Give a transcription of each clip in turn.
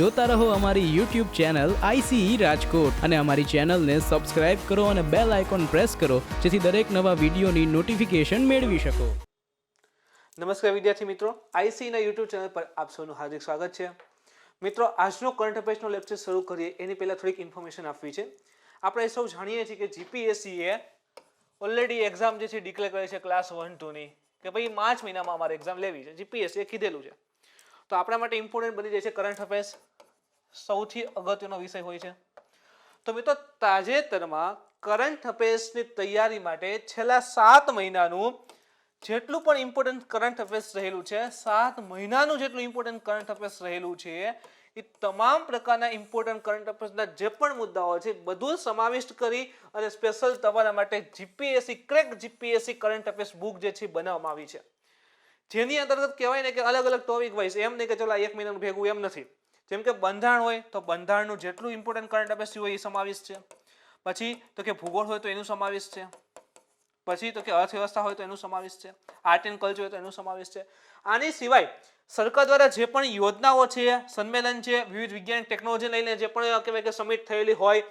જોતા રહો અમારી YouTube ચેનલ ICE રાજકોટ અને અમારી ચેનલને સબસ્ક્રાઇબ કરો અને બેલ આઇકોન પ્રેસ કરો જેથી દરેક નવા વિડીયોની નોટિફિકેશન મેળવી શકો। નમસ્કાર વિદ્યાર્થી મિત્રો, ICE ના YouTube ચેનલ પર આપ સૌનું હાર્દિક સ્વાગત છે। મિત્રો, આજનો કરંટ અફેર્સનો લેક્ચર શરૂ કરીએ એની પહેલા થોડીક ઇન્ફોર્મેશન આપવી છે। આપણે સૌ જાણીએ છીએ કે GPSC એ ઓલરેડી એક્ઝામ જે છે ડિક્લેર કરી છે ક્લાસ 1-2 ની કે ભાઈ માર્ચ મહિનામાં અમારે એક્ઝામ લેવી છે। GPSC એ કીધેલું છે, તો આપણા માટે ઇમ્પોર્ટન્ટ બની જાય છે કરંટ અફેર્સ, સૌથી અગત્યનો વિષય હોય છે। તો મિત્રો, તાજેતરમાં કરંટ અફેર્સની તૈયારી માટે છેલ્લા 7 મહિનાનું જેટલું પણ ઇમ્પોર્ટન્ટ કરંટ અફેર્સ રહેલું છે, 7 મહિનાનું જેટલું ઇમ્પોર્ટન્ટ કરંટ અફેર્સ રહેલું છે, એ તમામ પ્રકારના ઇમ્પોર્ટન્ટ કરંટ અફેર્સના જે પણ મુદ્દાઓ છે બધું સમાવિષ્ટ કરી અને સ્પેશિયલ તમારા માટે crack GPSC current affairs book જે છે બનાવવામાં આવી છે, જેની અંતર્ગત કહેવાય ને કે અલગ અલગ ટોપિક વાઇઝ, એમ નહીં કે ચલો 1 મહિનાનું ભેગું, એમ નથી। જેમ કે બંધારણ હોય તો બંધારણનું જેટલું ઇમ્પોર્ટન્ટ કરંટ અફેર્સ હોય એ સમાવિષ્ટ છે, પછી તો કે ભૂગોળ હોય તો એનું સમાવિષ્ટ છે, પછી તો કે અર્થવ્યવસ્થા હોય તો એનું સમાવેશ છે, આર્ટ એન્ડ કલ્ચર હોય તો એનું સમાવેશ છે। આની સિવાય સરકાર દ્વારા જે પણ યોજનાઓ છે, સંમેલન છે, વિવિધ વિજ્ઞાન ટેકનોલોજી લઈને જે પણ કહેવાય કે સમિટ થયેલી હોય,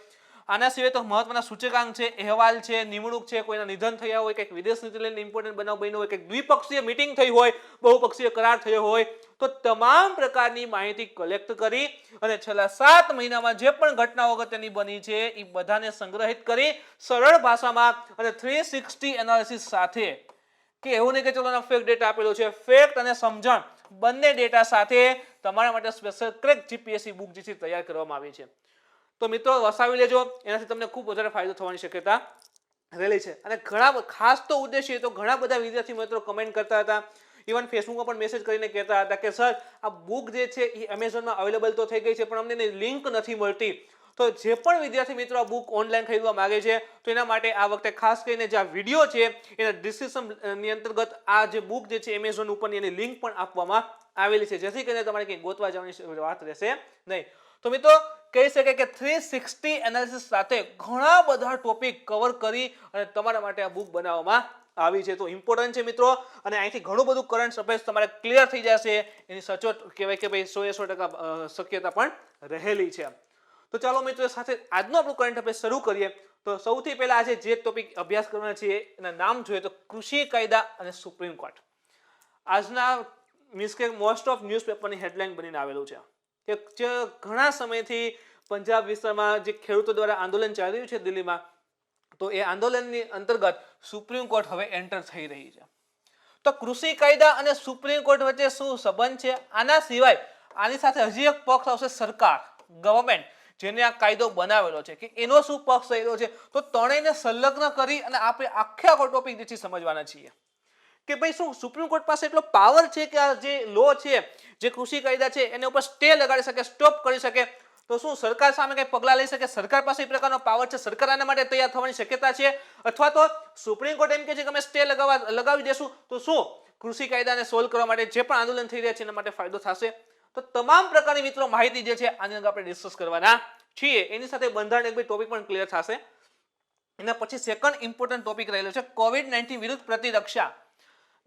આના સિવાય તો મહત્વના સૂચકાંક છે, અહેવાલ છે, નિમણૂક છે, કોઈના નિધન થયા હોય, કંઈક વિદેશ નીતિ લઈને ઇમ્પોર્ટન્ટ બનાવ બન્યો હોય, કંઈક દ્વિપક્ષીય મીટિંગ થઈ હોય, બહુપક્ષીય કરાર થયો હોય, તો તમામ પ્રકારની માહિતી કલેક્ટ કરી અને છેલ્લા 7 મહિનામાં જે પણ ઘટનાઓ અગત્યની બની છે એ બધાને સંગ્રહિત કરી સરળ ભાષામાં અને 360 એનાલિસિસ સાથે, કે એવું નહીં કે ચલો ફેક ડેટા આપેલો છે, ફેક્ટ અને સમજણ બંને ડેટા સાથે તમારા માટે સ્પેશિયલ ક્રેક જીપીએસસી બુક જે છે તૈયાર કરવામાં આવી છે। તો મિત્રો, વસાવી લેજો, એનાથી તમને ખૂબ વધારે ફાયદો થવાની શક્યતા રહેલી છે। અને ઘણા ખાસ તો ઉદ્દેશ્ય તો ઘણા બધા વિદ્યાર્થી મિત્રો કમેન્ટ કરતા હતા, ઇવન ફેસબુકમાં પણ મેસેજ કરીને કહેતા હતા કે સર આ બુક જે છે એ એમેઝોનમાં અવેલેબલ તો થઈ ગઈ છે પણ અમને એની લિંક નથી મળતી। તો જે પણ વિદ્યાર્થી મિત્રો આ બુક ઓનલાઈન ખરીદવા માંગે છે તો એના માટે આ વખતે ખાસ કરીને જે આ વિડીયો છે એના ડિસ્ક્રિપ્શનની અંતર્ગત આ જે બુક જે છે એમેઝોન ઉપરની એની લિંક પણ આપવામાં આવેલી છે, જેથી કરીને તમારે કંઈ ગોતવા જવાની વાત રહેશે નહીં। તો મિત્રો, કહી શકાય કે 360 એનાલિસિસ સાથે ઘણા બધા ટોપિક કવર કરી અને તમારા માટે આ બુક બનાવવામાં આવી છે। તો ઇમ્પોર્ટન્ટ છે મિત્રો, અને અહીંથી ઘણું બધું કરંટ અફેર્સ તમારે ક્લિયર થઈ જશે, એની સચોટ કહેવાય કે ભાઈ 100% શક્યતા પણ રહેલી છે। તો ચાલો મિત્રો, સાથે આજનો આપણું કરંટ અફેર્સ શરૂ કરીએ। તો સૌથી પહેલા આજે જે ટોપિક અભ્યાસ કરવાના છે એના નામ જોઈએ તો કૃષિ કાયદા અને સુપ્રીમ કોર્ટ। આજના મીન્સ કે મોસ્ટ ઓફ ન્યૂઝપેપરની હેડલાઇન બનીને આવેલું છે કે જે ઘણા સમયથી પંજાબ વિસ્તારમાં જે ખેડૂતો દ્વારા આંદોલન ચાલી રહ્યું છે દિલ્હીમાં, તો એ આંદોલનની અંતર્ગત સુપ્રીમ કોર્ટ હવે એન્ટર થઈ રહી છે। તો કૃષિ કાયદા અને સુપ્રીમ કોર્ટ વચ્ચે શું સંબંધ છે? આના સિવાય આની સાથે હજી એક પક્ષ આવશે, સરકાર, ગવર્મેન્ટ, જેને આ કાયદો બનાવેલો છે, કે એનો શું પક્ષ રહેલો છે। તો ત્રણેયને સંલગ્ન કરી અને આપણે આખા ટોપિક જે છે સમજવાના છીએ કે ભાઈ શું સુપ્રીમ કોર્ટ પાસે એટલો પાવર છે કે આ જે લો છે, જે કૃષિ કાયદા છે એને ઉપર સ્ટે લગાડી શકે, સ્ટોપ કરી શકે। તો શું સરકાર સામે કઈ પગલાં લઈ શકે? સરકાર પાસે એ પ્રકારનો પાવર છે? સરકાર આના માટે તૈયાર થવાની શક્યતા છે? અથવા તો સુપ્રીમ કોર્ટ એમ કહે છે કે અમે સ્ટે લગાવી દેશું તો શું કૃષિ કાયદાને સોલ્વ કરવા માટે જે પણ આંદોલન થઈ રહ્યા છે એના માટે ફાયદો થશે? તો તમામ પ્રકારની મિત્રો માહિતી જે છે આની અંદર આપણે ડિસ્કસ કરવાના છીએ। એની સાથે બંધારણ એક બે ટોપિક પણ ક્લિયર થશે। એના પછી સેકન્ડ ઇમ્પોર્ટન્ટ ટોપિક રહેલો છે કોવિડ-19 વિરુદ્ધ પ્રતિરક્ષા।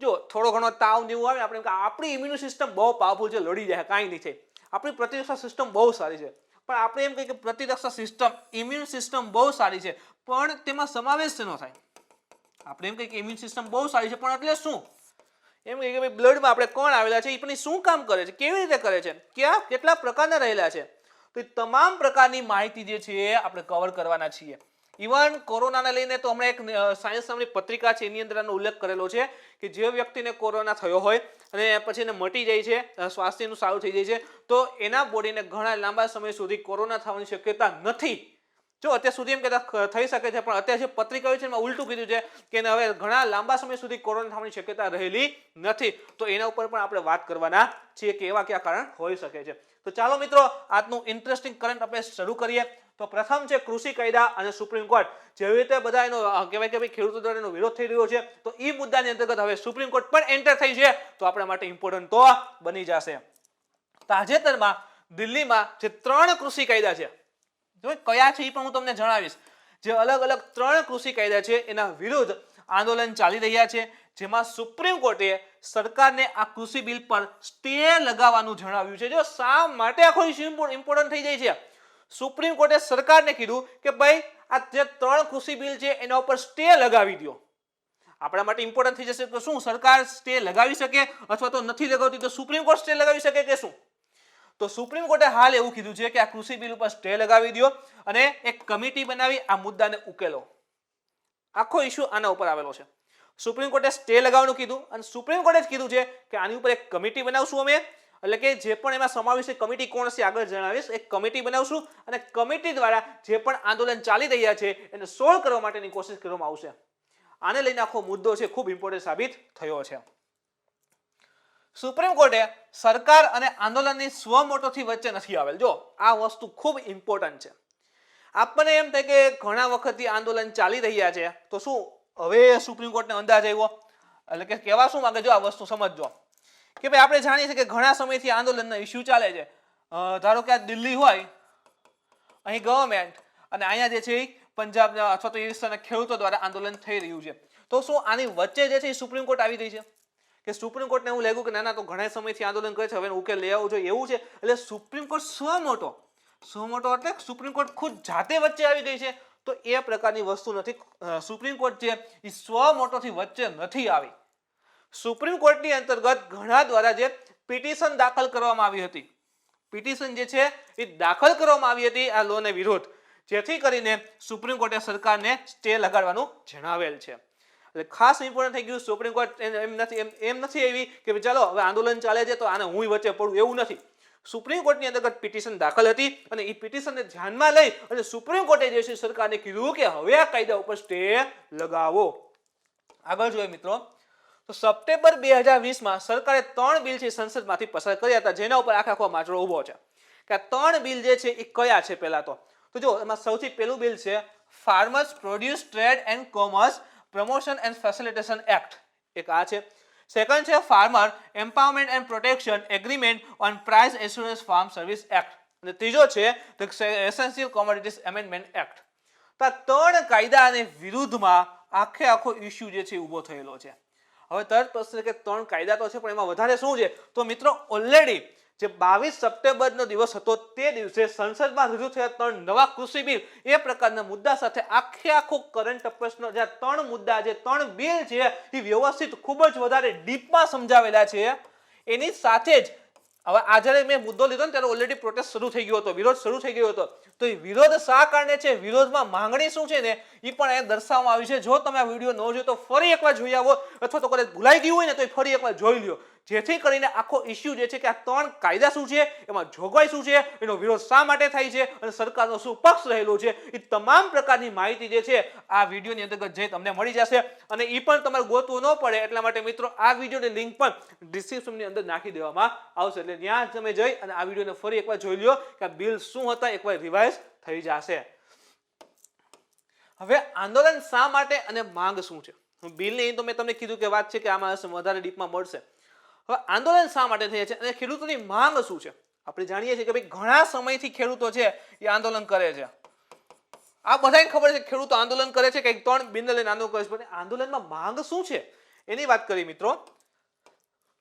જો થોડો ઘણો તાવ ને એવું આવે, આપણે આપણી ઇમ્યુન સિસ્ટમ બહુ પાવરફુલ છે, લડી જાય, કાંઈ નહીં થાય, આપણી પ્રતિરક્ષા સિસ્ટમ બહુ સારી છે, પણ આપણે એમ કહીએ કે પ્રતિરક્ષા સિસ્ટમ, ઇમ્યુન સિસ્ટમ બહુ સારી છે, પણ તેમાં સમાવેશ ન થાય। આપણે એમ કહીએ કે ઇમ્યુન સિસ્ટમ બહુ સારી છે, પણ એટલે શું? એમ કહીએ કે બ્લડમાં આપણે કોણ આવેલા છે, એ પણ શું કામ કરે છે, કેવી રીતે કરે છે, ક્યાં કેટલા પ્રકારના રહેલા છે, તો એ તમામ પ્રકારની માહિતી જે છે આપણે કવર કરવાના છીએ। ઇવન કોરોનાને લઈને તો હમણાં એક સાયન્સ નામની પત્રિકા છે એની અંદર આનો ઉલ્લેખ કરેલો છે કે જે વ્યક્તિને કોરોના થયો હોય અને પછી એને મટી જાય છે, સ્વાસ્થ્યનું સારું થઈ જાય છે, તો એના બોડીને ઘણા લાંબા સમય સુધી કોરોના થવાની શક્યતા નથી। જો અત્યાર સુધી એમ કહેતા થઈ શકે છે, પણ અત્યારે જે પત્રિકા હોય છે એમાં ઉલટું કીધું છે કે એને હવે ઘણા લાંબા સમય સુધી કોરોના થવાની શક્યતા રહેલી નથી। તો એના ઉપર પણ આપણે વાત કરવાના છીએ કે એવા કયા કારણ હોઈ શકે છે। તો ચાલો મિત્રો, આજનું ઇન્ટરેસ્ટિંગ કરંટ અફેર્સ શરૂ કરીએ। તો પ્રથમ છે કૃષિ કાયદા અને સુપ્રીમ કોર્ટ। જેવી રીતે બધા એનો કહેવાય કે ભાઈ ખેડૂતો દ્વારા એનો વિરોધ થઈ રહ્યો છે, તો એ મુદ્દાની અંતર્ગત હવે સુપ્રીમ કોર્ટ પણ એન્ટર થઈ છે, તો આપણા માટે ઇમ્પોર્ટન્ટ તો બની જશે। તાજેતરમાં દિલ્હીમાં જે 3 કૃષિ કાયદા છે, જો કયા છે એ પણ હું તમને જણાવીશ, જે અલગ અલગ 3 કૃષિ કાયદા છે એના વિરુદ્ધ આંદોલન ચાલી રહ્યા છે, જેમાં સુપ્રીમ કોર્ટે સરકારને આ કૃષિ બિલ પર સ્ટે લગાવવાનું જણાવ્યું છે. જો શા માટે આખો ઇસ્યુ ઇમ્પોર્ટન્ટ થઈ જાય છે? સુપ્રીમ કોર્ટે સરકારને કીધું કે ભાઈ આ જે 3 કૃષિ બિલ છે એના ઉપર સ્ટે લગાવી દો. આપણા માટે ઇમ્પોર્ટન્ટ થઈ જશે તો શું સરકાર સ્ટે લગાવી શકે અથવા તો નથી લગાવતી તો સુપ્રીમ કોર્ટ સ્ટે લગાવી શકે કે શું? તો સુપ્રીમ કોર્ટે હાલ એવું કીધું છે કે આ કૃષિ બિલ ઉપર સ્ટે લગાવી દો અને એક કમિટી બનાવી આ મુદ્દાને ઉકેલો. આખો ઇસ્યુ આના ઉપર આવેલો છે. સુપ્રીમ કોર્ટે સ્ટે લગાવવાનું કીધું અને સુપ્રીમ કોર્ટે જ કીધું છે કે આની ઉપર એક કમિટી બનાવશું અમે, એટલે કે જે પણ એમાં સમાવેશ છે કમિટી કોણ છે આગળ જણાવીશ. એક કમિટી બનાવશું અને કમિટી દ્વારા જે પણ આંદોલન ચાલી રહ્યા છે એને સોલ્વ કરવા માટેની કોશિશ કરવામાં આવશે. આને લઈને આખો મુદ્દો છે ખૂબ ઇમ્પોર્ટન્ટ સાબિત થયો છે. સુપ્રીમ કોર્ટે સરકાર અને આંદોલનની સ્વમોટોથી વચ્ચે નથી આવેલ. જો આ વસ્તુ ખૂબ ઇમ્પોર્ટન્ટ છે. આપણને એમ થાય કે ઘણા વખતથી આંદોલન ચાલી રહ્યા છે તો શું હવે સુપ્રીમ કોર્ટને અંદાજ આવ્યો? એટલે કે કહેવા શું માંગે, જો આ વસ્તુ સમજજો કે ભાઈ આપણે જાણીએ છીએ કે ઘણા સમયથી આંદોલનના ઇસ્યુ ચાલે છે. ધારો કે આ દિલ્હી હોય, અહીં ગવર્મેન્ટ અને અહીંયા જે છે પંજાબ અથવા તો એ વિસ્તારના ખેડૂતો દ્વારા આંદોલન થઈ રહ્યું છે. તો શું આની વચ્ચે જે છે એ સુપ્રીમ કોર્ટ આવી રહી છે કે સુપ્રીમ કોર્ટને એવું લાગ્યું કે ના તો ઘણા સમયથી આંદોલન કરે છે હવે ઉકેલ લઈ આવવો જોઈએ એવું છે? એટલે સુપ્રીમ કોર્ટ સ્વમોટો એટલે સુપ્રીમ કોર્ટ ખુદ જાતે વચ્ચે આવી ગઈ છે તો એ પ્રકારની વસ્તુ નથી. સુપ્રીમ કોર્ટ છે એ સ્વમોટોથી વચ્ચે નથી આવી. સુપ્રીમ કોર્ટની અંતર્ગત ઘણા દ્વારા જે પિટિશન દાખલ કરવામાં આવી હતી, પિટિશન જે છે એ દાખલ કરવામાં આવી હતી આ લોને વિરોધ, જેથી કરીને સુપ્રીમ કોર્ટે સરકારને સ્ટે લગાડવાનું જણાવેલ છે. એટલે ખાસ ઇમ્પોર્ટન્ટ થઈ ગયું. સુપ્રીમ કોર્ટ એમ નથી એવી કે ચાલો હવે આંદોલન ચાલે છે તો આને હું વચ્ચે પડું, એવું નથી. સુપ્રીમ કોર્ટની અંતર્ગત પિટિશન દાખલ હતી અને એ પિટિશનને ધ્યાનમાં લઈ અને સુપ્રીમ કોર્ટે જે છે સરકારને કીધું કે હવે આ કાયદા ઉપર સ્ટે લગાવો. આગળ જોઈએ મિત્રો, તો સપ્ટેમ્બર 2020માં સરકારે 3 બિલ છે સંસદમાંથી પસાર કર્યા હતા જેના ઉપર આખો માટલો ઊભો છે કે આ 3 બિલ જે છે એ કયા છે. પહેલા તો જો એમાં સૌથી પહેલું બિલ છે farmers produce trade and commerce promotion and facilitation act, એક આ છે. સેકન્ડ છે farmer empowerment and protection agreement on price assurance farm service act અને ત્રીજો છે એસેન્શિયલ કોમોડિટીઝ એમેન્ડમેન્ટ એક્ટ. તો આ 3 કાયદાની વિરુદ્ધમાં આખો ઇસ્યુ જે છે ઊભો થયેલો છે. હવે તરત પ્રશ્ન કે 3 કાયદા તો છે પણ એમાં વધારે શું છે? તો મિત્રો ઓલરેડી જે 22 સપ્ટેમ્બરનો દિવસ હતો તે દિવસે સંસદમાં રજૂ થયા 3 નવા કૃષિ બિલ એ પ્રકારના મુદ્દા સાથે આખો કરંટ અફેર્સનો જે 3 મુદ્દા જે 3 બિલ છે એ વ્યવસ્થિત ખૂબ જ વધારે ડીપમાં સમજાવેલા છે. એની સાથે જ હવે આ જ્યારે મેં મુદ્દો લીધો ને ત્યારે ઓલરેડી પ્રોટેસ્ટ શરૂ થઈ ગયો હતો, વિરોધ શરૂ થઈ ગયો હતો. તો એ વિરોધ શા કારણે છે, વિરોધમાં માંગણી શું છે ને એ પણ અહીંયા દર્શાવવામાં આવી છે. જો તમે આ વિડીયો ન જોયો તો ફરી એકવાર જોઈ આવો અથવા તો કદાચ ભૂલાઈ ગયું હોય ને તો ફરી એકવાર જોઈ લ્યો, જેથી કરીને આખો ઇસ્યુ જે છે કે આ 3 કાયદા શું છે, એમાં જોગવાઈ શું છે, એનો વિરોધ શા માટે થાય છે અને સરકારનો શું પક્ષ રહેલો છે, એ તમામ પ્રકારની માહિતી જે છે આ વિડીયોની અંતર્ગત જે તમને મળી જશે. અને એ પણ તમારે ગોતવું ન પડે એટલા માટે મિત્રો આ વિડીયોની લિંક પણ ડિસ્ક્રિપ્શનની અંદર નાખી દેવામાં આવશે, એટલે ત્યાં તમે જઈ અને આ વિડીયોને ફરી એકવાર જોઈ લ્યો કે આ બિલ શું હતા, એકવાર રિવાઇઝ થઈ જશે. હવે આંદોલન શા માટે અને માંગ શું છે? બિલની તો મેં તમને કીધું કે વાત છે કે આમાં વધારે ડીપમાં મળશે. હવે આંદોલન શા માટે થાય છે અને ખેડૂતોની માંગ શું છે? આપણે જાણીએ છીએ કે ભાઈ ઘણા સમયથી ખેડૂતો છે એ આંદોલન કરે છે. આ બધાને ખબર છે ખેડૂતો આંદોલન કરે છે કે 3 બિલ લઈને આંદોલન કરે છે, પણ આંદોલનમાં માંગ શું છે એની વાત કરી મિત્રો.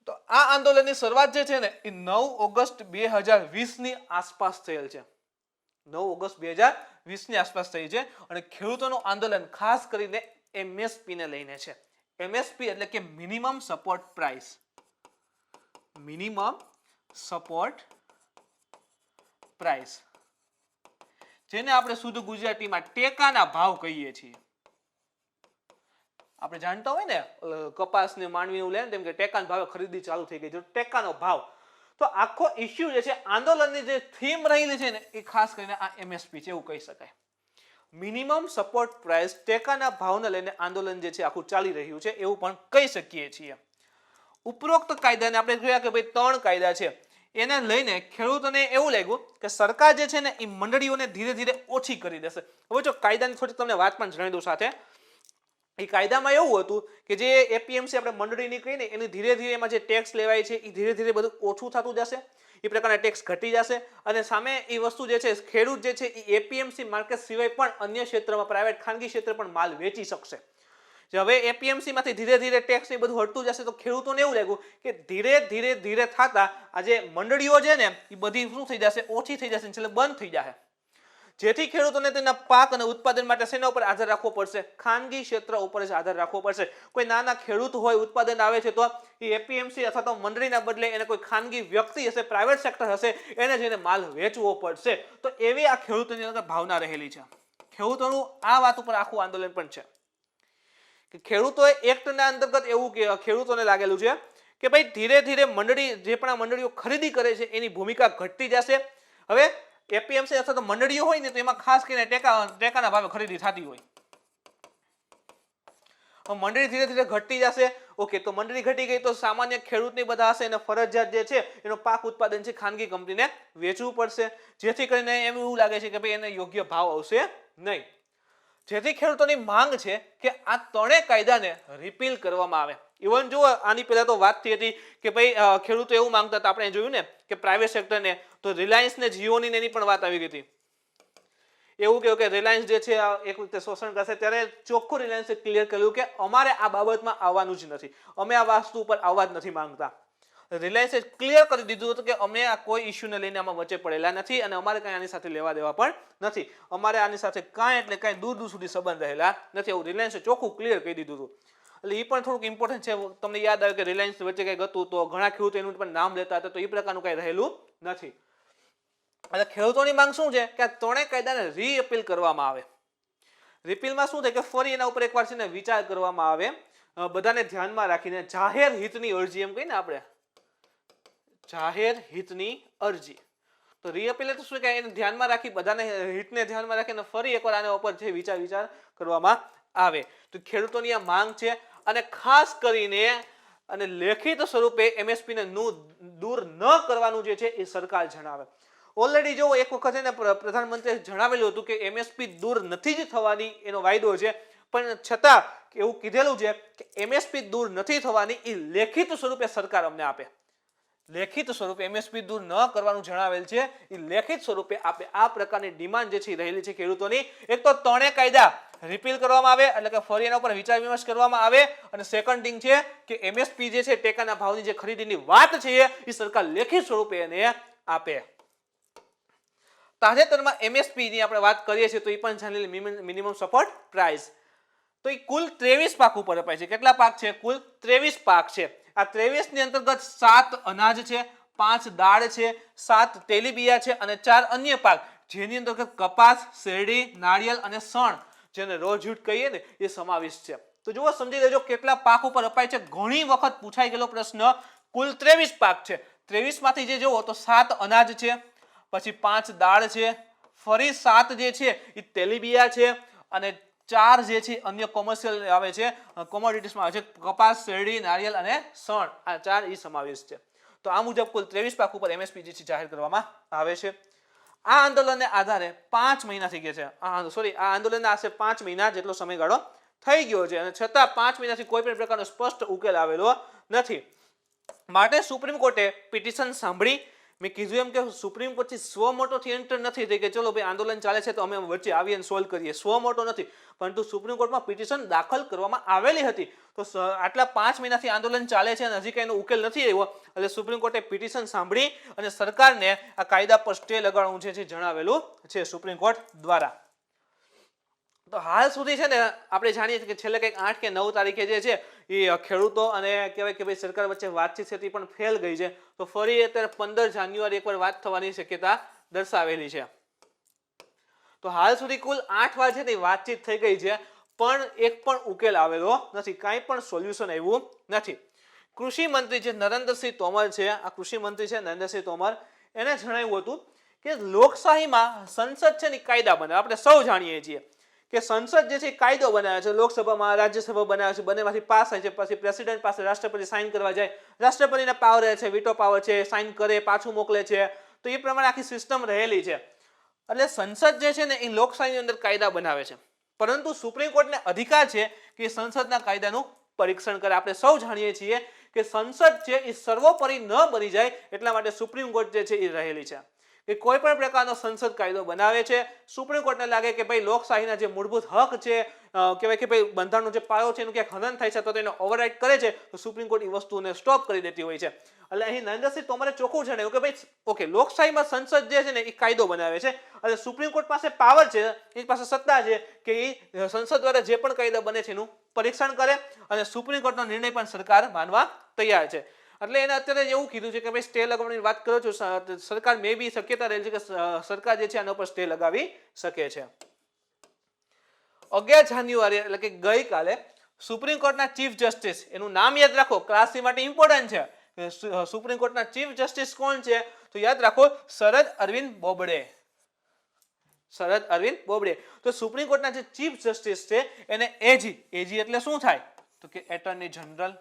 તો આ આંદોલનની શરૂઆત જે છે ને એ 9 ઓગસ્ટ 2020 ની આસપાસ થયેલ છે. 9 ઓગસ્ટ 2020 ની આસપાસ થઈ છે અને ખેડૂતોનું આંદોલન ખાસ કરીને એમએસપી ને લઈને છે. એમએસપી એટલે કે minimum support price, minimum support price, જેને આપણે શુદ્ધ ગુજરાતીમાં ટેકાના ભાવ કહીએ છીએ. આપણે જાણતા હોય ને કપાસ ને માંડવીનું લે તેમ કે ટેકાના ભાવે ખરીદી ચાલુ થઈ ગઈ છે, ટેકાનો ભાવ. તો આખો ઇસ્યુ જે છે આંદોલનની જે થીમ રહેલી છે ને એ ખાસ કરીને આ એમએસપી છે એવું કહી શકાય. મિનિમમ સપોર્ટ પ્રાઇસ, ટેકાના ભાવને લઈને આંદોલન જે છે આખું ચાલી રહ્યું છે એવું પણ કહી શકીએ છીએ. ઉપરોક્ત કાયદાને આપણે જોયા કે ભાઈ 3 કાયદા છે એને લઈને ખેડૂતોને એવું લાગ્યું કે સરકાર જે છે ને એ મંડળીઓને ધીરે ધીરે ઓછી કરી દેશે. હવે જો કાયદાની થોડી તમને વાત પણ જણાવી દઉં સાથે, એ કાયદામાં એવું હતું કે જે એપીએમસી આપણે મંડળીની કહીને એની ધીરે ધીરે એમાં જે ટેક્સ લેવાય છે એ ધીરે ધીરે બધું ઓછું થતું જશે, એ પ્રકારના ટેક્સ ઘટી જશે અને સામે એ વસ્તુ જે છે ખેડૂત જે છે એ એપીએમસી માર્કેટ સિવાય પણ અન્ય ક્ષેત્રમાં પ્રાઇવેટ ખાનગી ક્ષેત્રે પણ માલ વેચી શકશે. જે હવે એપીએમસી માંથી ધીરે ધીરે ટેક્સ ને બધું હટતું જશે તો ખેડૂતોને એવું લાગ્યું કે ધીરે ધીરે થતા આ જે મંડળીઓ છે ને એ બધી શું થઈ જશે, ઓછી થઈ જશે, છેલ્લે બંધ થઈ જશે. જેથી ખેડૂતોને તેના પાક અને ઉત્પાદન માટે શેના ઉપર આધાર રાખવો પડશે? ખાનગી ક્ષેત્ર ઉપર જ આધાર રાખવો પડશે. કોઈ નાના ખેડૂત હોય, ઉત્પાદન આવે છે તો એ એપીએમસી અથવા તો મંડળીના બદલે એને કોઈ ખાનગી વ્યક્તિ હશે, પ્રાઇવેટ સેક્ટર હશે, એને જઈને માલ વેચવો પડશે. તો એવી આ ખેડૂતોની અંદર ભાવના રહેલી છે. ખેડૂતોનું આ વાત ઉપર આખું આંદોલન પણ છે કે ખેડૂતોએ એક્ટના અંતર્ગત એવું કે ખેડૂતોને લાગેલું છે કે ભાઈ ધીરે ધીરે મંડળી જે પણ આ મંડળીઓ ખરીદી કરે છે એની ભૂમિકા ઘટતી જશે. હવે એપીએમસી અથવા તો મંડળીઓ હોય ને તો એમાં ખાસ કરીને ટેકાના ભાવે ખરીદી થતી હોય. મંડળી ધીરે ધીરે ઘટતી જશે. ઓકે, તો મંડળી ઘટી ગઈ તો સામાન્ય ખેડૂતની બધા હશે એને ફરજિયાત જે છે એનો પાક ઉત્પાદન છે ખાનગી કંપનીને વેચવું પડશે. જેથી કરીને એમ એવું લાગે છે કે ભાઈ એને યોગ્ય ભાવ આવશે નહીં. જેથી ખેડૂતોની માંગ છે કે આ ત્રણેય કાયદાને રિપીલ કરવામાં આવે. ઇવન જો આની પહેલા તો વાત થઈ હતી કે ભાઈ ખેડૂતો એવું માંગતા હતા, આપણે જોયું ને કે પ્રાઇવેટ સેક્ટરને તો રિલાયન્સ ને જીઓની એની પણ વાત આવી ગઈ હતી. એવું કહ્યું કે રિલાયન્સ જે છે એક રીતે શોષણ કરશે. ત્યારે ચોખ્ખું રિલાયન્સે ક્લિયર કર્યું કે અમારે આ બાબતમાં આવવાનું જ નથી, અમે આ વસ્તુ ઉપર આવવા જ નથી માંગતા. રિલાયન્સે ક્લિયર કરી દીધું હતું કે અમે આ કોઈ ઇસ્યુને લઈને આમાં વચ્ચે પડેલા નથી અને અમારે કાંઈ આની સાથે લેવા દેવા પણ નથી, અમારે આની સાથે કાંઈ એટલે કાંઈ દૂર દૂર સુધી સંબંધ રહેલા નથી. એવું રિલાયન્સે ચોખ્ખું ક્લિયર કહી દીધું હતું. એટલે એ પણ થોડુંક ઇમ્પોર્ટન્ટ છે. તમને યાદ આવે કે રિલાયન્સ વચ્ચે કંઈક હતું તો ઘણા ખેડૂતો એનું પણ નામ લેતા હતા, તો એ પ્રકારનું કંઈ રહેલું નથી. એટલે ખેડૂતોની માંગ શું છે કે આ ત્રણેય કાયદાને રીઅપીલ કરવામાં આવે. રિપીલમાં શું થાય કે ફરી એના ઉપર એકવાર છે ને વિચાર કરવામાં આવે, બધાને ધ્યાનમાં રાખીને. જાહેર હિતની અરજી એમ કહીને આપણે, જાહેર હિતની અરજી. તો રીઅપીલ એટલે શું કે એને ધ્યાનમાં રાખી, બધાને હિતને ધ્યાનમાં રાખીને ફરી એકવાર આના ઉપર જે વિચાર કરવામાં આવે. તો ખેડૂતોની આ માંગ છે અને ખાસ કરીને અને લેખિત સ્વરૂપે એમએસપી ને દૂર ન કરવાનું જે છે એ સરકાર જણાવે. ઓલરેડી જો એક વખત એને પ્રધાનમંત્રીએ જણાવેલું હતું કે એમએસપી દૂર નથી જ થવાની એનો વાયદો છે, પણ છતાં એવું કીધેલું છે કે એમએસપી દૂર નથી થવાની એ લેખિત સ્વરૂપે સરકાર અમને આપે. લેખિત સ્વરૂપે એમએસપી દૂર ન કરવાનું જણાવેલ છે એ લેખિત સ્વરૂપે આપે. આ પ્રકારની ડિમાન્ડ જે છે રહેલી છે ખેડૂતોની. એક તો ત્રણેય કાયદા રિપીલ કરવામાં આવે એટલે કે ફરી એના ઉપર વિચાર વિમર્શ કરવામાં આવે, અને સેકન્ડ થિંગ છે કે એમએસપી જે છે ટેકાના ભાવની જે ખરીદીની વાત છે એ સરકાર લેખિત સ્વરૂપે એને આપે. તાજેતરમાં એમએસપી ની આપણે વાત કરીએ છીએ તો એ પણ જાણેલી મિનિમમ સપોર્ટ પ્રાઇસ. તો એ કુલ 23 પાક ઉપર અપાય છે. કેટલા પાક છે? કુલ 23 પાક છે. આ 23 ની અંતર્ગત 7 અનાજ છે, 5 દાળ છે, 7 તેલીબિયા છે અને 4 અન્ય પાક, જેની અંતર્ગત કપાસ, શેરડી, નાળિયેર અને સણ, જેને રોજૂટ કહીએ ને, એ સમાવિષ્ટ છે. તો જુઓ, સમજી લેજો કેટલા પાક ઉપર અપાય છે. ઘણી વખત પૂછાઈ ગયેલો પ્રશ્ન. કુલ 23 પાક છે. 23 માંથી જે જોવો તો 7 અનાજ છે, પછી 5 દાળ છે, ફરી 7 જે છે એ તેલીબિયા છે અને 4 જે છે અન્ય કોમર્શિયલ આવે છે, કોમોડિટીઝમાં આવે છે, કપાસ, શેરડી, નાળિયેર અને સણ. આ 4 એ સમાવેશ છે. તો આ મુજબ કુલ 23 પાક ઉપર એમએસપી જે છે જાહેર કરવામાં આવે છે. આ આંદોલનને આધારે 5 મહિના થઈ ગયા છે. આ આંદોલનના આશરે 5 મહિના જેટલો સમયગાળો થઈ ગયો છે અને છતાં 5 મહિનાથી કોઈ પણ પ્રકારનો સ્પષ્ટ ઉકેલ આવેલો નથી. માટે સુપ્રીમ કોર્ટે પિટિશન સાંભળી. મેં કીધું એમ કે સુપ્રીમ કોર્ટથી સ્વ મોટોથી એન્ટર નથી થઈ કે ચલો ભાઈ આંદોલન ચાલે છે તો અમે વચ્ચે આવીને સોલ્વ કરીએ. સ્વ મોટો નથી, પરંતુ સુપ્રીમ કોર્ટમાં પિટિશન દાખલ કરવામાં આવેલી હતી. તો આટલા 5 મહિનાથી આંદોલન ચાલે છે અને હજી કંઈનો ઉકેલ નથી આવ્યો, એટલે સુપ્રીમ કોર્ટે પિટિશન સાંભળી અને સરકારને આ કાયદા પર સ્ટે લગાડવાનું છે જણાવેલું છે સુપ્રીમ કોર્ટ દ્વારા. તો હાલ સુધી છે ને આપણે જાણીએ છીએ કે છેલ્લે કંઈક 8 કે 9 તારીખે જે છે એ ખેડૂતો અને કહેવાય કે ભાઈ સરકાર વચ્ચે વાતચીત છે તે પણ ફેલ ગઈ છે. તો ફરી અત્યારે 15 જાન્યુઆરી એકવાર વાત થવાની શક્યતા દર્શાવેલી છે. તો હાલ સુધી કુલ 8 વાર છે તે વાતચીત થઈ ગઈ છે, પણ એક પણ ઉકેલ આવેલો નથી, કાંઈ પણ સોલ્યુશન આવ્યું નથી. કૃષિ મંત્રી જે નરેન્દ્રસિંહ તોમર છે, આ કૃષિ મંત્રી છે નરેન્દ્રસિંહ તોમર, એને જણાવ્યું હતું કે લોકશાહીમાં સંસદ છે ને કાયદા બનાવે. આપણે સૌ જાણીએ છીએ કે સંસદ જે છે કાયદો બનાવે છે, લોકસભામાં રાજ્યસભા બનાવે છે, બંનેમાંથી પાસ થાય છે, પછી પ્રેસિડેન્ટ પાસે રાષ્ટ્રપતિ સાઇન કરવા જાય, રાષ્ટ્રપતિના પાવર રહે છે, વીટો પાવર છે, સાઇન કરે પાછું મોકલે છે. તો એ પ્રમાણે આખી સિસ્ટમ રહેલી છે. એટલે સંસદ જે છે ને એ લોકશાહીની અંદર કાયદા બનાવે છે, પરંતુ સુપ્રીમ કોર્ટને અધિકાર છે કે સંસદના કાયદાનું પરીક્ષણ કરે. આપણે સૌ જાણીએ છીએ કે સંસદ છે એ સર્વોપરી ન બની જાય એટલા માટે સુપ્રીમ કોર્ટ જે છે એ રહેલી છે. કે કોઈ પણ પ્રકારનો સંસદ કાયદો બનાવે છે, સુપ્રીમ કોર્ટને લાગે કે ભાઈ લોકશાહીના જે મૂળભૂત હક છે, કહેવાય કે ભાઈ બંધારણનો જે પાયો છે એનું ક્યાંક હનન થાય છે અથવા તો એને ઓવરરાઇડ કરે છે, તો સુપ્રીમ કોર્ટ એ વસ્તુને સ્ટોપ કરી દેતી હોય છે. એટલે અહીં નરેન્દ્રસિંહ તોમરે ચોખ્ખું જણાવ્યું કે ભાઈ ઓકે, લોકશાહીમાં સંસદ જે છે ને એ કાયદો બનાવે છે અને સુપ્રીમ કોર્ટ પાસે પાવર છે, એની પાસે સત્તા છે કે એ સંસદ દ્વારા જે પણ કાયદા બને છે એનું પરીક્ષણ કરે અને સુપ્રીમ કોર્ટનો નિર્ણય પણ સરકાર માનવા તૈયાર છે. એટલે એને અત્યારે એવું કીધું છે કે ભાઈ સ્ટે લગાવવાની વાત કરો છો, સરકાર મે બી શક્યતા રહેલી છે કે સરકાર જે છે આના પર સ્ટે લગાવી શકે છે. 11 જાન્યુઆરી એટલે કે ગઈકાલે સુપ્રીમ કોર્ટના ચીફ જસ્ટિસ, એનું નામ યાદ રાખો, ક્લાસ સી માટે ઇમ્પોર્ટન્ટ છે. સુપ્રીમ કોર્ટના ચીફ જસ્ટિસ કોણ છે તો યાદ રાખો, શરદ અરવિંદ બોબડે. શરદ અરવિંદ બોબડે. તો સુપ્રીમ કોર્ટના જે ચીફ જસ્ટિસ છે એને એજી એટલે શું થાય તો કે એટર્ની જનરલ.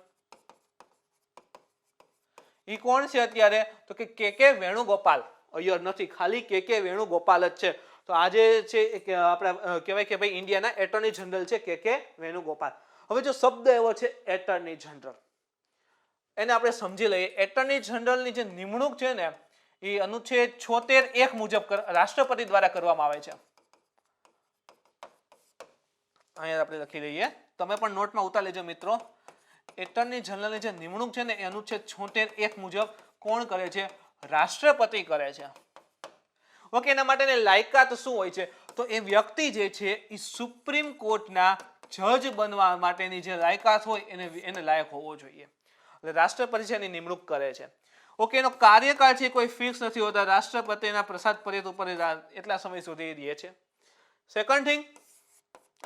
એ કોણ છે અત્યારે તો કે વેણુગોપાલ. અય્યર નથી, ખાલી કે વેણુગોપાલ જ છે. તો આજે છે કે આપણે કહેવાય કે ભાઈ ઇન્ડિયાના એટર્ની જનરલ છે કે વેણુગોપાલ. હવે જો શબ્દ એવો છે એટર્ની જનરલ, એને આપણે સમજી લઈએ. એટર્ની જનરલની જે નિમણૂક છે ને એ અનુચ્છેદ 76(1) મુજબ રાષ્ટ્રપતિ દ્વારા કરવામાં આવે છે. અહીંયા આપણે લખી લઈએ, તમે પણ નોટમાં ઉતારી લેજો મિત્રો. એટર્ની જનરલની જે નિમણૂક છે ને એ અનુચ્છેદ 76(1) મુજબ કોણ કરે છે? રાષ્ટ્રપતિ કરે છે. ઓકે, એના માટેની લાયકાત શું હોય છે તો એ વ્યક્તિ જે છે એ સુપ્રીમ કોર્ટના જજ બનવા માટેની જે લાયકાત હોય એને લાયક હોવો જોઈએ. એટલે રાષ્ટ્રપતિ છે એની નિમણૂક કરે છે. ઓકે, એનો કાર્યકાળ છે કોઈ ફિક્સ નથી હોતા, રાષ્ટ્રપતિના પ્રસાદ પર્યત ઉપર એટલા સમય સુધી દે છે. સેકન્ડ થિંગ,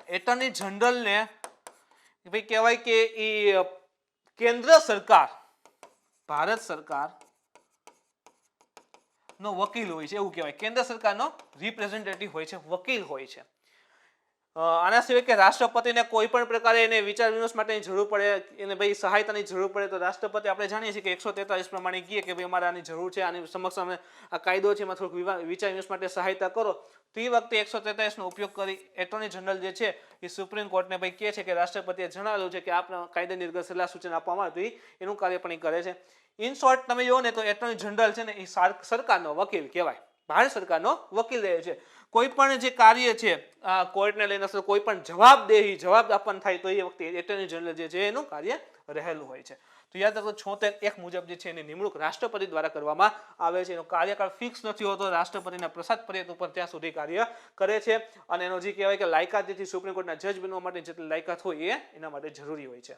એટર્ની જનરલને ભાઈ કહેવાય કે એ કેન્દ્ર સરકાર, ભારત સરકાર નો વકીલ હોય છે, એવું કહેવાય. કેન્દ્ર સરકારનો રિપ્રેઝેન્ટેટિવ હોય છે, વકીલ હોય છે. આના સિવાય કે રાષ્ટ્રપતિને કોઈ પણ પ્રકારે એને વિચાર વિમર્શ માટેની જરૂર પડે, એને ભાઈ સહાયતાની જરૂર પડે તો રાષ્ટ્રપતિ આપણે જાણીએ છીએ કે 143 પ્રમાણે કહીએ કે ભાઈ અમારે આની જરૂર છે, આની સમક્ષ અમે આ કાયદો છે એમાં થોડુંક વિચાર વિમર્શ માટે સહાયતા કરો, તો એ વખતે 143 નો ઉપયોગ કરી એટર્ની જનરલ જે છે એ સુપ્રીમ કોર્ટને ભાઈ કહે છે કે રાષ્ટ્રપતિએ જણાવેલું છે કે આપને કાયદાની અંતર્ગત સલાહ સૂચન આપવામાં આવે તો એનું કાર્ય પણ એ કરે છે. ઇન શોર્ટ તમે જુઓ ને તો એટર્ની જનરલ છે ને એ સરકારનો વકીલ કહેવાય, ભારત સરકારનો વકીલ રહે છે. કોઈ પણ જે કાર્ય છે કોર્ટને લઈને કોઈ પણ જવાબ આપવાનું થાય તો એ વખતે એટર્ની જનરલ જે છે એનું કાર્ય રહેલું હોય છે. તો યાદ રાખો 76(1) મુજબ જે છે એની નિમણૂક રાષ્ટ્રપતિ દ્વારા કરવામાં આવે છે. એનો કાર્યકાળ ફિક્સ નથી હોતો, રાષ્ટ્રપતિના પ્રસાદ પર્યત ઉપર ત્યાં સુધી કાર્ય કરે છે અને એનો જે કહેવાય કે લાયકાત જેથી સુપ્રીમ કોર્ટના જજ બનવા માટે જેટલી લાયકાત હોય એ એના માટે જરૂરી હોય છે.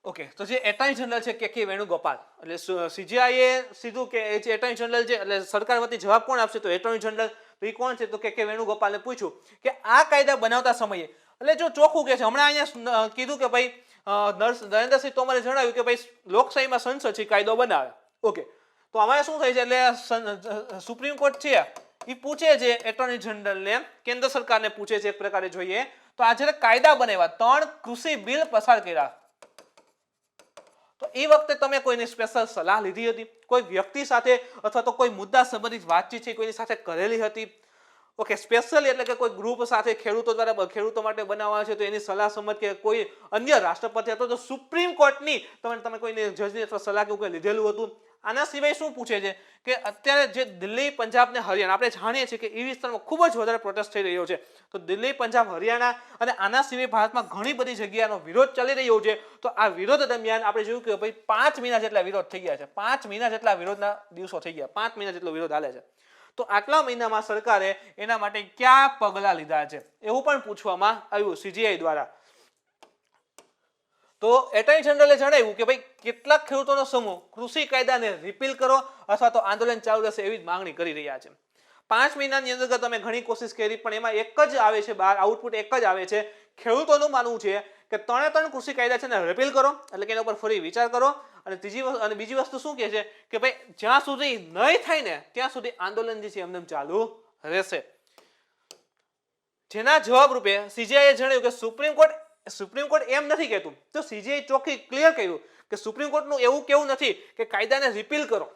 ઓકે, તો જે એટર્ની જનરલ છે કે વેણુગોપાલ, એટલે સીજીઆઈએ સીધું કે એ જે એટર્ની જનરલ છે એટલે સરકાર વતી જવાબ કોણ આપશે તો એટર્ની જનરલ. તો એ કોણ છે તો કે વેણુગોપાલને પૂછ્યું કે આ કાયદા બનાવતા સમયે, એટલે જો ચોખ્ખું કે છે, હમણાં અહીંયા કીધું કે ભાઈ નરેન્દ્રસિંહ તોમરે જણાવ્યું કે ભાઈ લોકશાહીમાં સંસદ છે કાયદો બનાવે. ઓકે, તો આમાં શું થાય છે એટલે સુપ્રીમ કોર્ટ છે એ પૂછે છે એટર્ની જનરલને, કેન્દ્ર સરકારને પૂછે છે એક પ્રકારે જોઈએ તો આ જ્યારે કાયદા બનાવ્યા, 3 કૃષિ બિલ પસાર કર્યા, તો એ વખતે તમે કોઈની સ્પેશિયલ સલાહ લીધી હતી? કોઈ વ્યક્તિ સાથે અથવા તો કોઈ મુદ્દા સંબંધિત વાતચીત છે કોઈની સાથે કરેલી હતી? ઓકે, સ્પેશિયલી એટલે કે કોઈ ગ્રુપ સાથે ખેડૂતો માટે બનાવવા છે તો એની સલાહ સમજ કે કોઈ અન્ય રાષ્ટ્રપતિ અથવા તો સુપ્રીમ કોર્ટની તમે કોઈને જજની અથવા સલાહ કે કોઈ લીધેલું હતું? આના સિવાય શું પૂછે છે કે અત્યારે જે દિલ્હી, પંજાબ ને હરિયાણા આપણે જાણીએ છીએ કે એ વિસ્તારમાં ખૂબ જ વધારે પ્રોટેસ્ટ થઈ રહ્યો છે. તો દિલ્હી, પંજાબ, હરિયાણા અને આના સિવાય ભારતમાં ઘણી બધી જગ્યાનો વિરોધ ચાલી રહ્યો છે. તો આ વિરોધ દરમિયાન આપણે જોયું કે ભાઈ 5 મહિના જેટલા વિરોધ થઈ ગયા છે. 5 મહિના જેટલા વિરોધના દિવસો થઈ ગયા, 5 મહિના જેટલો વિરોધ હાલે છે. તો આટલા મહિનામાં સરકારે એના માટે કયા પગલાં લીધા છે એવું પણ પૂછવામાં આવ્યું સીજીઆઈ દ્વારા. તો એટર્ની જનરલે જણાવ્યું કે ભાઈ કેટલાક ખેડૂતોનો સમૂહ કૃષિ કાયદાને રિપીલ કરો અથવા તો આંદોલન ચાલુ રહેશે એવી જ માંગણી કરી રહ્યા છે. 5 મહિનાની અંદર તમે ઘણી કોશિશ કરી પણ એમાં એક જ આવે છે બહાર, આઉટપુટ એક જ આવે છે. ખેડૂતોનું માનવું છે કે 3 કૃષિ કાયદા છે ને રિપીલ કરો, એટલે કે એના ઉપર ફરી વિચાર કરો. અને બીજી વસ્તુ શું કહે છે કે ભાઈ જ્યાં સુધી નહીં થાય ને ત્યાં સુધી આંદોલન જે છે એમને ચાલુ રહેશે. જેના જવાબ રૂપે સીજીઆઈએ જણાવ્યું કે સુપ્રીમ કોર્ટ એમ નથી કહેતું. તો સીજીઆઈ ચોખ્ખી ક્લિયર કર્યું કે સુપ્રીમ કોર્ટનું એવું કેવું નથી કે કાયદાને રિપીલ કરો.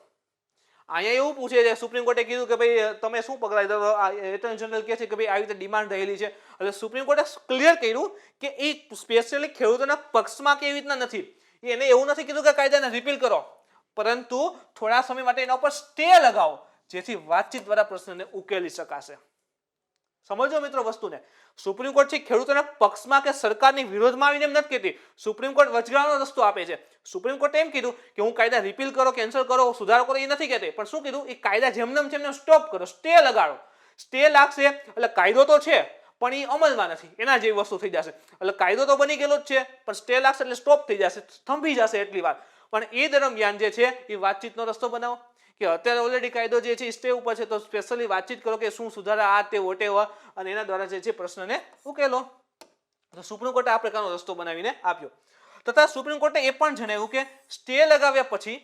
અહીંયા એવું પૂછે છે, સુપ્રીમ કોર્ટે કીધું કે ભાઈ તમે શું પગલાં લીધા? એટર્ની જનરલ કહે છે કે ભાઈ આવી રીતે ડિમાન્ડ રહેલી છે. એટલે સુપ્રીમ કોર્ટે ક્લિયર કર્યું કે એ સ્પેશિયલી ખેડૂતોના પક્ષમાં કેવી રીતના નથી. એને એવું નથી કીધું કે કાયદાને રિપીલ કરો, પરંતુ થોડા સમય માટે એના ઉપર સ્ટે લગાવો જેથી વાતચીત દ્વારા પ્રશ્નને ઉકેલી શકાશે. સમજો મિત્રો વસ્તુને. સુપ્રીમ કોર્ટ છે ખેડૂતોના પક્ષમાં કે સરકારની વિરોધમાં આવીને એમ નથી કહેતી. સુપ્રીમ કોર્ટ વચગાળાનો રસ્તો આપે છે. સુપ્રીમ કોર્ટે એમ કીધું કે હું કાયદા રિપીલ કરો, કેન્સલ કરો, સુધારો કરો એ નથી કહેતી, પણ શું કીધું, એ કાયદા જેમને સ્ટોપ કરો, સ્ટે લગાડો. સ્ટે લાગશે એટલે કાયદો તો છે પણ એ અમલમાં નથી, એના જેવી વસ્તુ થઈ જશે. એટલે કાયદો તો બની ગયેલો જ છે પણ સ્ટે લાગશે એટલે સ્ટોપ થઈ જશે, થંભી જશે એટલી વાર. પણ એ દરમિયાન જે છે એ વાતચીતનો રસ્તો બનાવો કે અત્યારે ઓલરેડી કાયદો જે છે સ્ટે ઉપર છે તો સ્પેશિયલી વાતચીત કરો કે શું સુધારા આ તે વોટેવર, અને એના દ્વારા જે છે પ્રશ્નને ઉકેલો. તો સુપ્રીમ કોર્ટે આ પ્રકારનો રસ્તો બનાવીને આપ્યો. તથા સુપ્રીમ કોર્ટે એ પણ જણાવ્યું કે સ્ટે લગાવ્યા પછી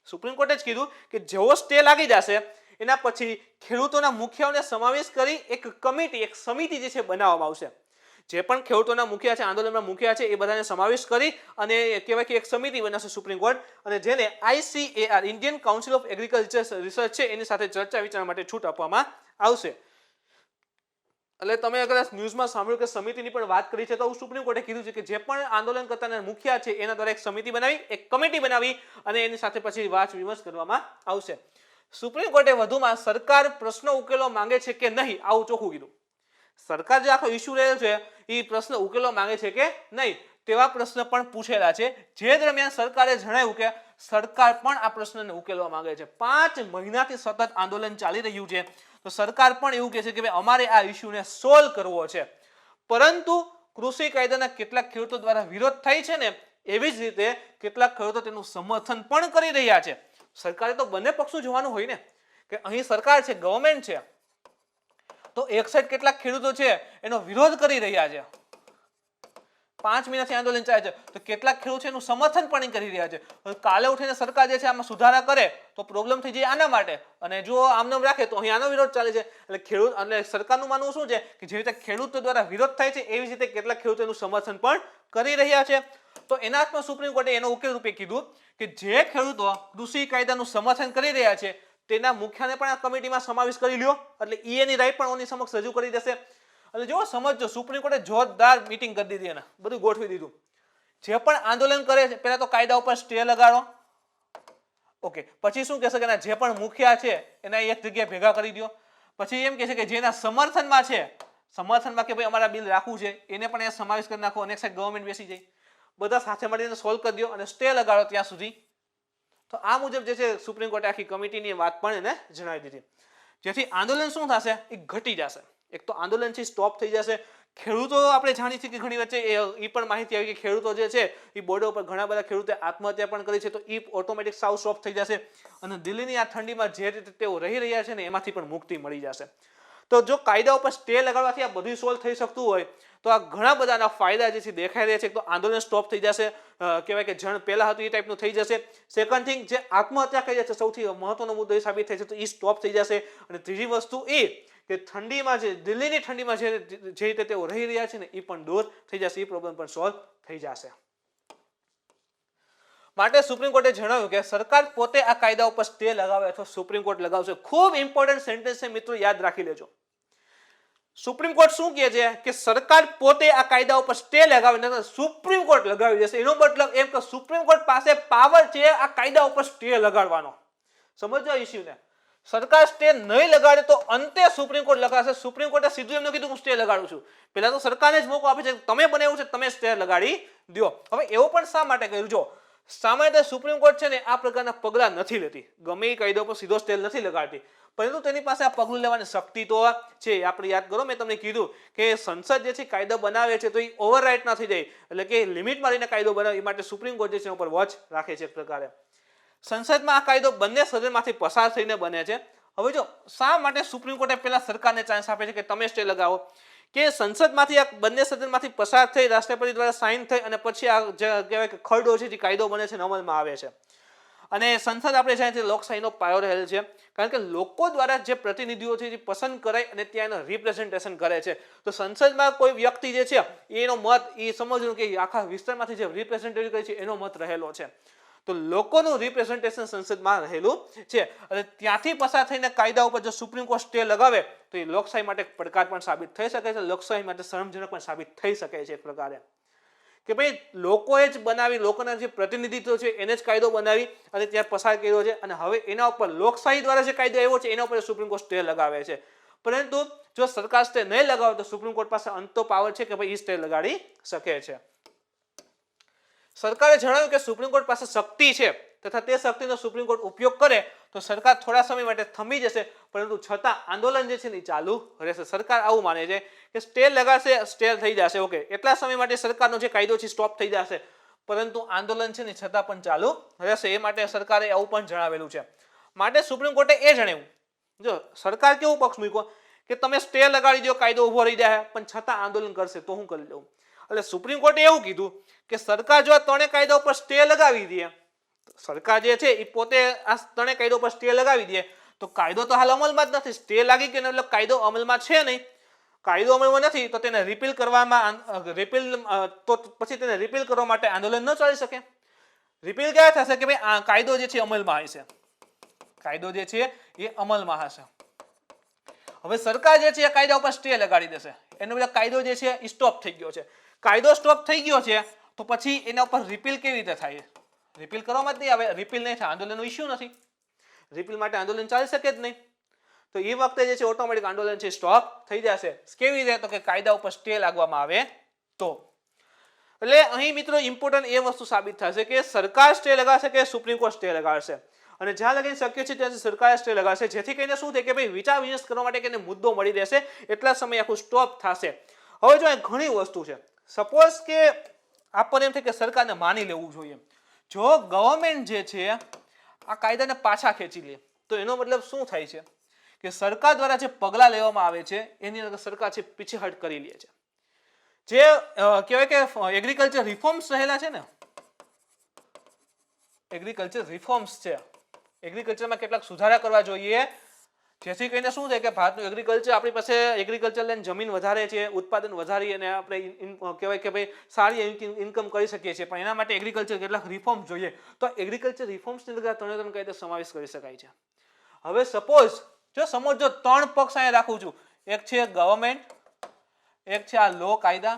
સુપ્રીમ કોર્ટે જ કીધું કે જેવો સ્ટે લાગી જશે એના પછી ખેડૂતોના મુખિયાઓને સમાવેશ કરી એક કમિટી, એક સમિતિ જે છે બનાવવામાં આવશે. જે પણ ખેડૂતોના મુખિયા છે, આંદોલનના મુખિયા છે, એ બધાને સમાવેશ કરી અને કહેવાય કે એક સમિતિ બનાવશે સુપ્રીમ કોર્ટ, અને જેને ICAR Indian council of agriculture research છે એની સાથે ચર્ચા વિચારણા માટે છૂટ આપવામાં આવશે. એટલે તમે અગર ન્યૂઝમાં સાંભળ્યું કે સમિતિની પણ વાત કરી છે, તો સુપ્રીમ કોર્ટે કીધું છે કે જે પણ આંદોલન કરતા મુખિયા છે એના દ્વારા એક સમિતિ બનાવી, એક કમિટી બનાવી અને એની સાથે પછી વાત વિમર્શ કરવામાં આવશે. સુપ્રીમ કોર્ટે વધુમાં સરકાર પ્રશ્નો ઉકેલવા માંગે છે કે નહીં આવું ચોખ્ખું કીધું. સરકાર જે આખો ઇસ્યુ રહેલો છે એ પ્રશ્ન ઉકેલવા માંગે છે કે નહીં તેવા પ્રશ્ન પણ પૂછેલા છે. જે દરમિયાન સરકારે જણાવ્યું કે સરકાર પણ આ પ્રશ્નને ઉકેલવા માંગે છે. 5 મહિનાથી સતત આંદોલન ચાલી રહ્યું છે તો સરકાર પણ એવું કહે છે કે ભાઈ અમારે આ ઇસ્યુને સોલ્વ કરવો છે. પરંતુ કૃષિ કાયદાના કેટલાક ખેડૂતો દ્વારા વિરોધ થાય છે ને એવી જ રીતે કેટલાક ખેડૂતો તેનું સમર્થન પણ કરી રહ્યા છે. સરકારે તો બંને પક્ષો જોવાનું હોય ને, કે અહીં સરકાર છે, ગવર્મેન્ટ છે, તો એક સાઈડ કેટલાક ખેડૂતો છે એનો વિરોધ કરી રહ્યા છે. 5 મહિનાથી આંદોલન ચાલે છે તો કેટલાક ખેડૂતો એનું સમર્થન પણ કરી રહ્યા છે. કાલે ઉઠીને સરકાર જે છે આમાં સુધારા કરે તો પ્રોબ્લેમ થઈ જાય આના માટે, અને જો આમનામ રાખે તો અહીં આનો વિરોધ ચાલે છે. એટલે ખેડૂત અને સરકારનું માનવું શું છે કે જે રીતે ખેડૂતો દ્વારા વિરોધ થાય છે એવી રીતે કેટલાક ખેડૂતો એનું સમર્થન પણ કરી રહ્યા છે. તો એના હાથમાં સુપ્રીમ કોર્ટે એનો ઉકેલ રૂપે કીધું કે જે ખેડૂતો કૃષિ કાયદાનું સમર્થન કરી રહ્યા છે તેના મુખ્યને પણ આ કમિટીમાં સમાવેશ કરી લ્યો, એટલે એની રાઈટ પણ ઓની સમક્ષ રજૂ કરી દેશે. અને જો સમજો સુપ્રીમ કોર્ટે જોરદાર મીટિંગ કરી દીધી, એને બધું ગોઠવી દીધું. જે પણ આંદોલન કરે છે પહેલા તો કાયદા ઉપર સ્ટે લગાડો, ઓકે. પછી શું કહેશે કે જે પણ મુખિયા છે એના એક જગ્યાએ ભેગા કરી દો. પછી એમ કહે છે કે જેના સમર્થનમાં છે, સમર્થનમાં કે ભાઈ અમારા બિલ રાખવું છે એને પણ એ સમાવેશ કરી નાખો, અને એક સાઈડ ગવર્મેન્ટ બેસી જાય, બધા સાથે મળીને સોલ્વ કરી દો અને સ્ટે લગાડો ત્યાં સુધી. તો આ મુજબ જે છે સુપ્રીમ કોર્ટે આખી કમિટીની વાત પણ એને જણાવી દીધી. જેથી આંદોલન શું થશે એ ઘટી જશે. એક તો આંદોલનથી સ્ટોપ થઈ જશે. ખેડૂતો આપણે જાણીએ છીએ કે ઘણી વચ્ચે એ પણ માહિતી આવી કે ખેડૂતો જે છે એ બોર્ડર ઉપર ઘણા બધા ખેડૂતે આત્મહત્યા પણ કરી છે, તો એ ઓટોમેટિક સાવ સ્ટોપ થઈ જશે અને દિલ્હીની આ ઠંડીમાં જે રીતે તેઓ રહી રહ્યા છે ને એમાંથી પણ મુક્તિ મળી જશે. તો જો કાયદા ઉપર સ્ટે લગાડવાથી આ બધું સોલ્વ થઈ શકતું હોય તો આ ઘણા બધાના ફાયદા જે છે દેખાઈ રહ્યા છે. તો આંદોલન સ્ટોપ થઈ જશે, કહેવાય કે જણ પહેલા હતું એ ટાઈપનું થઈ જશે. સેકન્ડ થિંગ, જે આત્મહત્યા કરી છે સૌથી મહત્વનો મુદ્દો એ સાબિત થાય છે તો એ સ્ટોપ થઈ જશે. અને ત્રીજી વસ્તુ એ કે ઠંડીમાં જે દિલ્હીની ઠંડીમાં જે રીતે તેઓ રહી રહ્યા છે ને એ પણ દૂર થઈ જશે, એ પ્રોબ્લેમ પણ સોલ્વ થઈ જશે. માટે સુપ્રીમ કોર્ટે જણાવ્યું કે સરકાર પોતે આ કાયદા ઉપર સ્ટે લગાવે અથવા સુપ્રીમ કોર્ટ લગાવશે. ખૂબ ઇમ્પોર્ટન્ટ સેન્ટેન્સ છે મિત્રો, યાદ રાખી લેજો. સુપ્રીમ કોર્ટ શું કહે છે કે સરકાર પોતે આ કાયદા ઉપર સ્ટે લગાવે, સુપ્રીમ કોર્ટ લગાવી દેશે. એનો મતલબ એમ કે સુપ્રીમ કોર્ટ પાસે પાવર છે આ કાયદા ઉપર સ્ટે લગાડવાનો. સમજો ઇસ્યુને. સરકાર સ્ટે નહીં લગાડે તો અંતે સુપ્રીમ કોર્ટ લગાડશે. સુપ્રીમ કોર્ટે સીધું એમને કીધું હું સ્ટે લગાડું છું. પહેલા તો સરકારને જ મોકો આપે છે તમે બનાવ્યું છે તમે સ્ટે લગાડી દો. હવે એવું પણ શા માટે કર્યું? જો સામાન્ય રીતે સુપ્રીમ કોર્ટ છે ને આ પ્રકારના પગલાં નથી લેતી, ગમે એ કાયદા પર સીધો સ્ટે નથી લગાડતી, પરંતુ તેની પાસે આ પગલું લેવાની શક્તિ તો છે. આપણે યાદ કરો, મેં તમને કીધું કે સંસદ જે છે કાયદો બનાવે છે તો એ ઓવરરાઇટ ના થઈ જાય, એટલે કે લિમિટમાં રહીને કાયદો બનાવે, એ માટે સુપ્રીમ કોર્ટ જે છે એના ઉપર વોચ રાખે છે. એક પ્રકારે સંસદમાં આ કાયદો બંને સદનમાંથી પસાર થઈને બને છે. હવે જો શા માટે સુપ્રીમ કોર્ટે પહેલા સરકારને ચાન્સ આપે છે કે તમે સ્ટે લગાવો, કે સંસદમાંથી આ બંને સદનમાંથી પસાર થઈ રાષ્ટ્રપતિ દ્વારા સાઇન થઈ અને પછી આ જે કહેવાય કે ખરડો છે જે કાયદો બને છે અમલમાં આવે છે. અને સંસદ આપણે જાણીએ છીએ લોકશાહીનો પાયો રહેલ છે, કારણ કે લોકો દ્વારા જે પ્રતિનિધિઓ છે જે પસંદ કરાય અને ત્યાં એનું રિપ્રેઝન્ટેશન કરે છે. તો સંસદમાં કોઈ વ્યક્તિ જે છે એનો મત એ સમજવું કે આખા વિસ્તારમાંથી જે રિપ્રેઝેન્ટેટિવ કરે છે એનો મત રહેલો છે. તો લોકોનું રિપ્રેઝન્ટેશન સંસદમાં રહેલું છે અને ત્યાંથી પસાર થઈને કાયદા ઉપર જો સુપ્રીમ કોર્ટ સ્ટે લગાવે તો એ લોકશાહી માટે પડકાર પણ સાબિત થઈ શકે છે, લોકશાહી માટે શરમજનક પણ સાબિત થઈ શકે છે. એક પ્રકારે કે ભાઈ લોકોએ જ બનાવી, લોકોના જે પ્રતિનિધિત્વ છે એને જ કાયદો બનાવી અને ત્યાં પસાર કર્યો છે, અને હવે એના ઉપર લોકશાહી દ્વારા જે કાયદો આવ્યો છે એના ઉપર સુપ્રીમ કોર્ટ સ્ટે લગાવે છે. પરંતુ જો સરકાર સ્ટે નહીં લગાવે તો સુપ્રીમ કોર્ટ પાસે અંત તો પાવર છે કે ભાઈ એ સ્ટે લગાડી શકે છે. સરકારે જણાવ્યું કે સુપ્રીમ કોર્ટ પાસે શક્તિ છે તથા તે શક્તિનો સુપ્રીમ કોર્ટ ઉપયોગ કરે તો સરકાર થોડા સમય માટે થમી જશે, પરંતુ છતાં આંદોલન જે છે એ ચાલુ રહેશે. સરકાર આવું માને છે કે સ્ટે લગાડશે, સ્ટે થઈ જશે, ઓકે, એટલા સમય માટે સરકારનો જે કાયદો છે સ્ટોપ થઈ જશે, પરંતુ આંદોલન છે ને છતાં પણ ચાલુ રહેશે. એ માટે સરકારે આવું પણ જણાવેલું છે. માટે સુપ્રીમ કોર્ટે એ જણાવ્યું, જો સરકાર કેવું પક્ષ મૂક્યો કે તમે સ્ટે લગાડી દો, કાયદો ઉભો રહી જાય, પણ છતાં આંદોલન કરશે તો હું કરી લઉં. એટલે સુપ્રીમ કોર્ટે એવું કીધું કે સરકાર જો આ ત્રણેય કાયદા ઉપર સ્ટે લગાવી દે, સરકાર જે છે એ પોતે આ ત્રણેય કાયદો પર સ્ટે લગાવી દે તો કાયદો તો હાલ અમલમાં જ નથી. સ્ટે લાગી ગયો એટલે કાયદો અમલમાં છે નહીં. કાયદો અમલમાં નથી તો તેને રિપીલ કરવામાં તો પછી તેને રિપીલ કરવા માટે આંદોલન ન ચાલી શકે. રિપીલ ક્યારે થશે કે ભાઈ આ કાયદો જે છે અમલમાં હશે, કાયદો જે છે એ અમલમાં હશે. હવે સરકાર જે છે એ કાયદા ઉપર સ્ટે લગાડી દેશે, એનો બધા કાયદો જે છે એ સ્ટોપ થઈ ગયો છે. કાયદો સ્ટોપ થઈ ગયો છે તો પછી એના ઉપર રિપીલ કેવી રીતે થાય? રિપીલ કરવામાં જ નહીં આવે, રિપીલ નહીં થાય, આંદોલનનો ઇસ્યુ નથી, રિપીલ માટે આંદોલન ચાલી શકે જ નહીં. તો એ વખતે જે છે ઓટોમેટિક આંદોલન છે સ્ટોપ થઈ જશે. કેવી રીતે? તો કે કાયદા ઉપર સ્ટે લાગવામાં આવે તો. એટલે અહીં મિત્રો ઇમ્પોર્ટન્ટ એ વસ્તુ સાબિત થશે કે સરકાર સ્ટે લગાડશે કે સુપ્રીમ કોર્ટ સ્ટે લગાડશે, અને જ્યાં લગી શક્ય છે ત્યાં સરકારે સ્ટે લગાડશે, જેથી કરીને શું થાય કે ભાઈ વિચાર વિમર્શ કરવા માટે કે મુદ્દો મળી રહેશે, એટલા સમય આખું સ્ટોપ થશે. હવે જો ઘણી વસ્તુ છે, સપોઝ કે આપણને એમ થાય કે સરકારને માની લેવું જોઈએ. જો ગવર્મેન્ટ જે છે આ કાયદાને પાછા ખેંચી લે તો એનો મતલબ શું થાય છે કે સરકાર દ્વારા જે પગલાં લેવામાં આવે છે એની અંદર સરકાર છે પીછેહટ કરી લે છે. જે કહેવાય કે એગ્રીકલ્ચર રિફોર્મ્સ રહેલા છે ને, એગ્રીકલ્ચર રિફોર્મ્સ છે, એગ્રીકલ્ચરમાં કેટલાક સુધારા કરવા જોઈએ, જેથી કરીને શું થાય કે ભારતનું એગ્રીકલ્ચર, આપણી પાસે એગ્રીકલ્ચર લઈને જમીન વધારે છે, ઉત્પાદન વધારી અને આપણે કહેવાય કે ભાઈ સારી ઇન્કમ કરી શકીએ છીએ, પણ એના માટે એગ્રીકલ્ચર કેટલાક રિફોર્મ્સ જોઈએ. તો એગ્રીકલ્ચર રિફોર્મ્સની અંદર ત્રણે કાયદા સમાવેશ કરી શકાય છે. હવે સપોઝ જો ત્રણ પક્ષ અહીંયા રાખું છું, એક છે ગવર્મેન્ટ, એક છે આ લો કાયદા,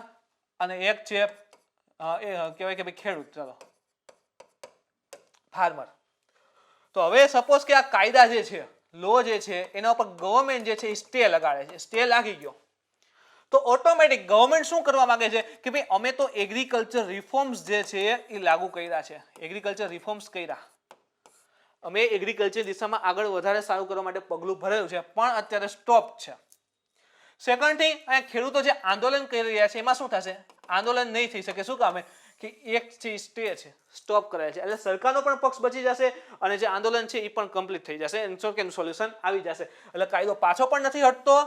અને એક છે કહેવાય કે ભાઈ ખેડૂત, ચાલો ફાર્મર. તો હવે સપોઝ કે આ કાયદા જે છે, લો જે છે એના ઉપર ગવર્મેન્ટ જે છે એ સ્ટે લગાડે છે, સ્ટે લાગી ગયો તો ઓટોમેટિક ગવર્મેન્ટ શું કરવા માંગે છે કે ભાઈ અમે તો એગ્રીકલ્ચર રિફોર્મ્સ જે છે એ લાગુ કર્યા છે, એગ્રીકલ્ચર રિફોર્મ્સ કર્યા, અમે એગ્રીકલ્ચર દિશામાં આગળ વધારે સારું કરવા માટે પગલું ભરેલું છે, પણ અત્યારે સ્ટોપ છે. સેકન્ડ થિંગ, અહીંયા ખેડૂતો જે આંદોલન કરી રહ્યા છે એમાં શું થશે? આંદોલન નહીં થઈ શકે. શું કામે? કે એક છે સ્ટે છે, સ્ટોપ કરાય છે, એટલે સરકારનો પણ પક્ષ બચી જશે અને જે આંદોલન છે એ પણ કમ્પ્લીટ થઈ જશે, એનું સોલ્યુશન આવી જશે. એટલે કાયદો પાછો પણ નથી હટતો,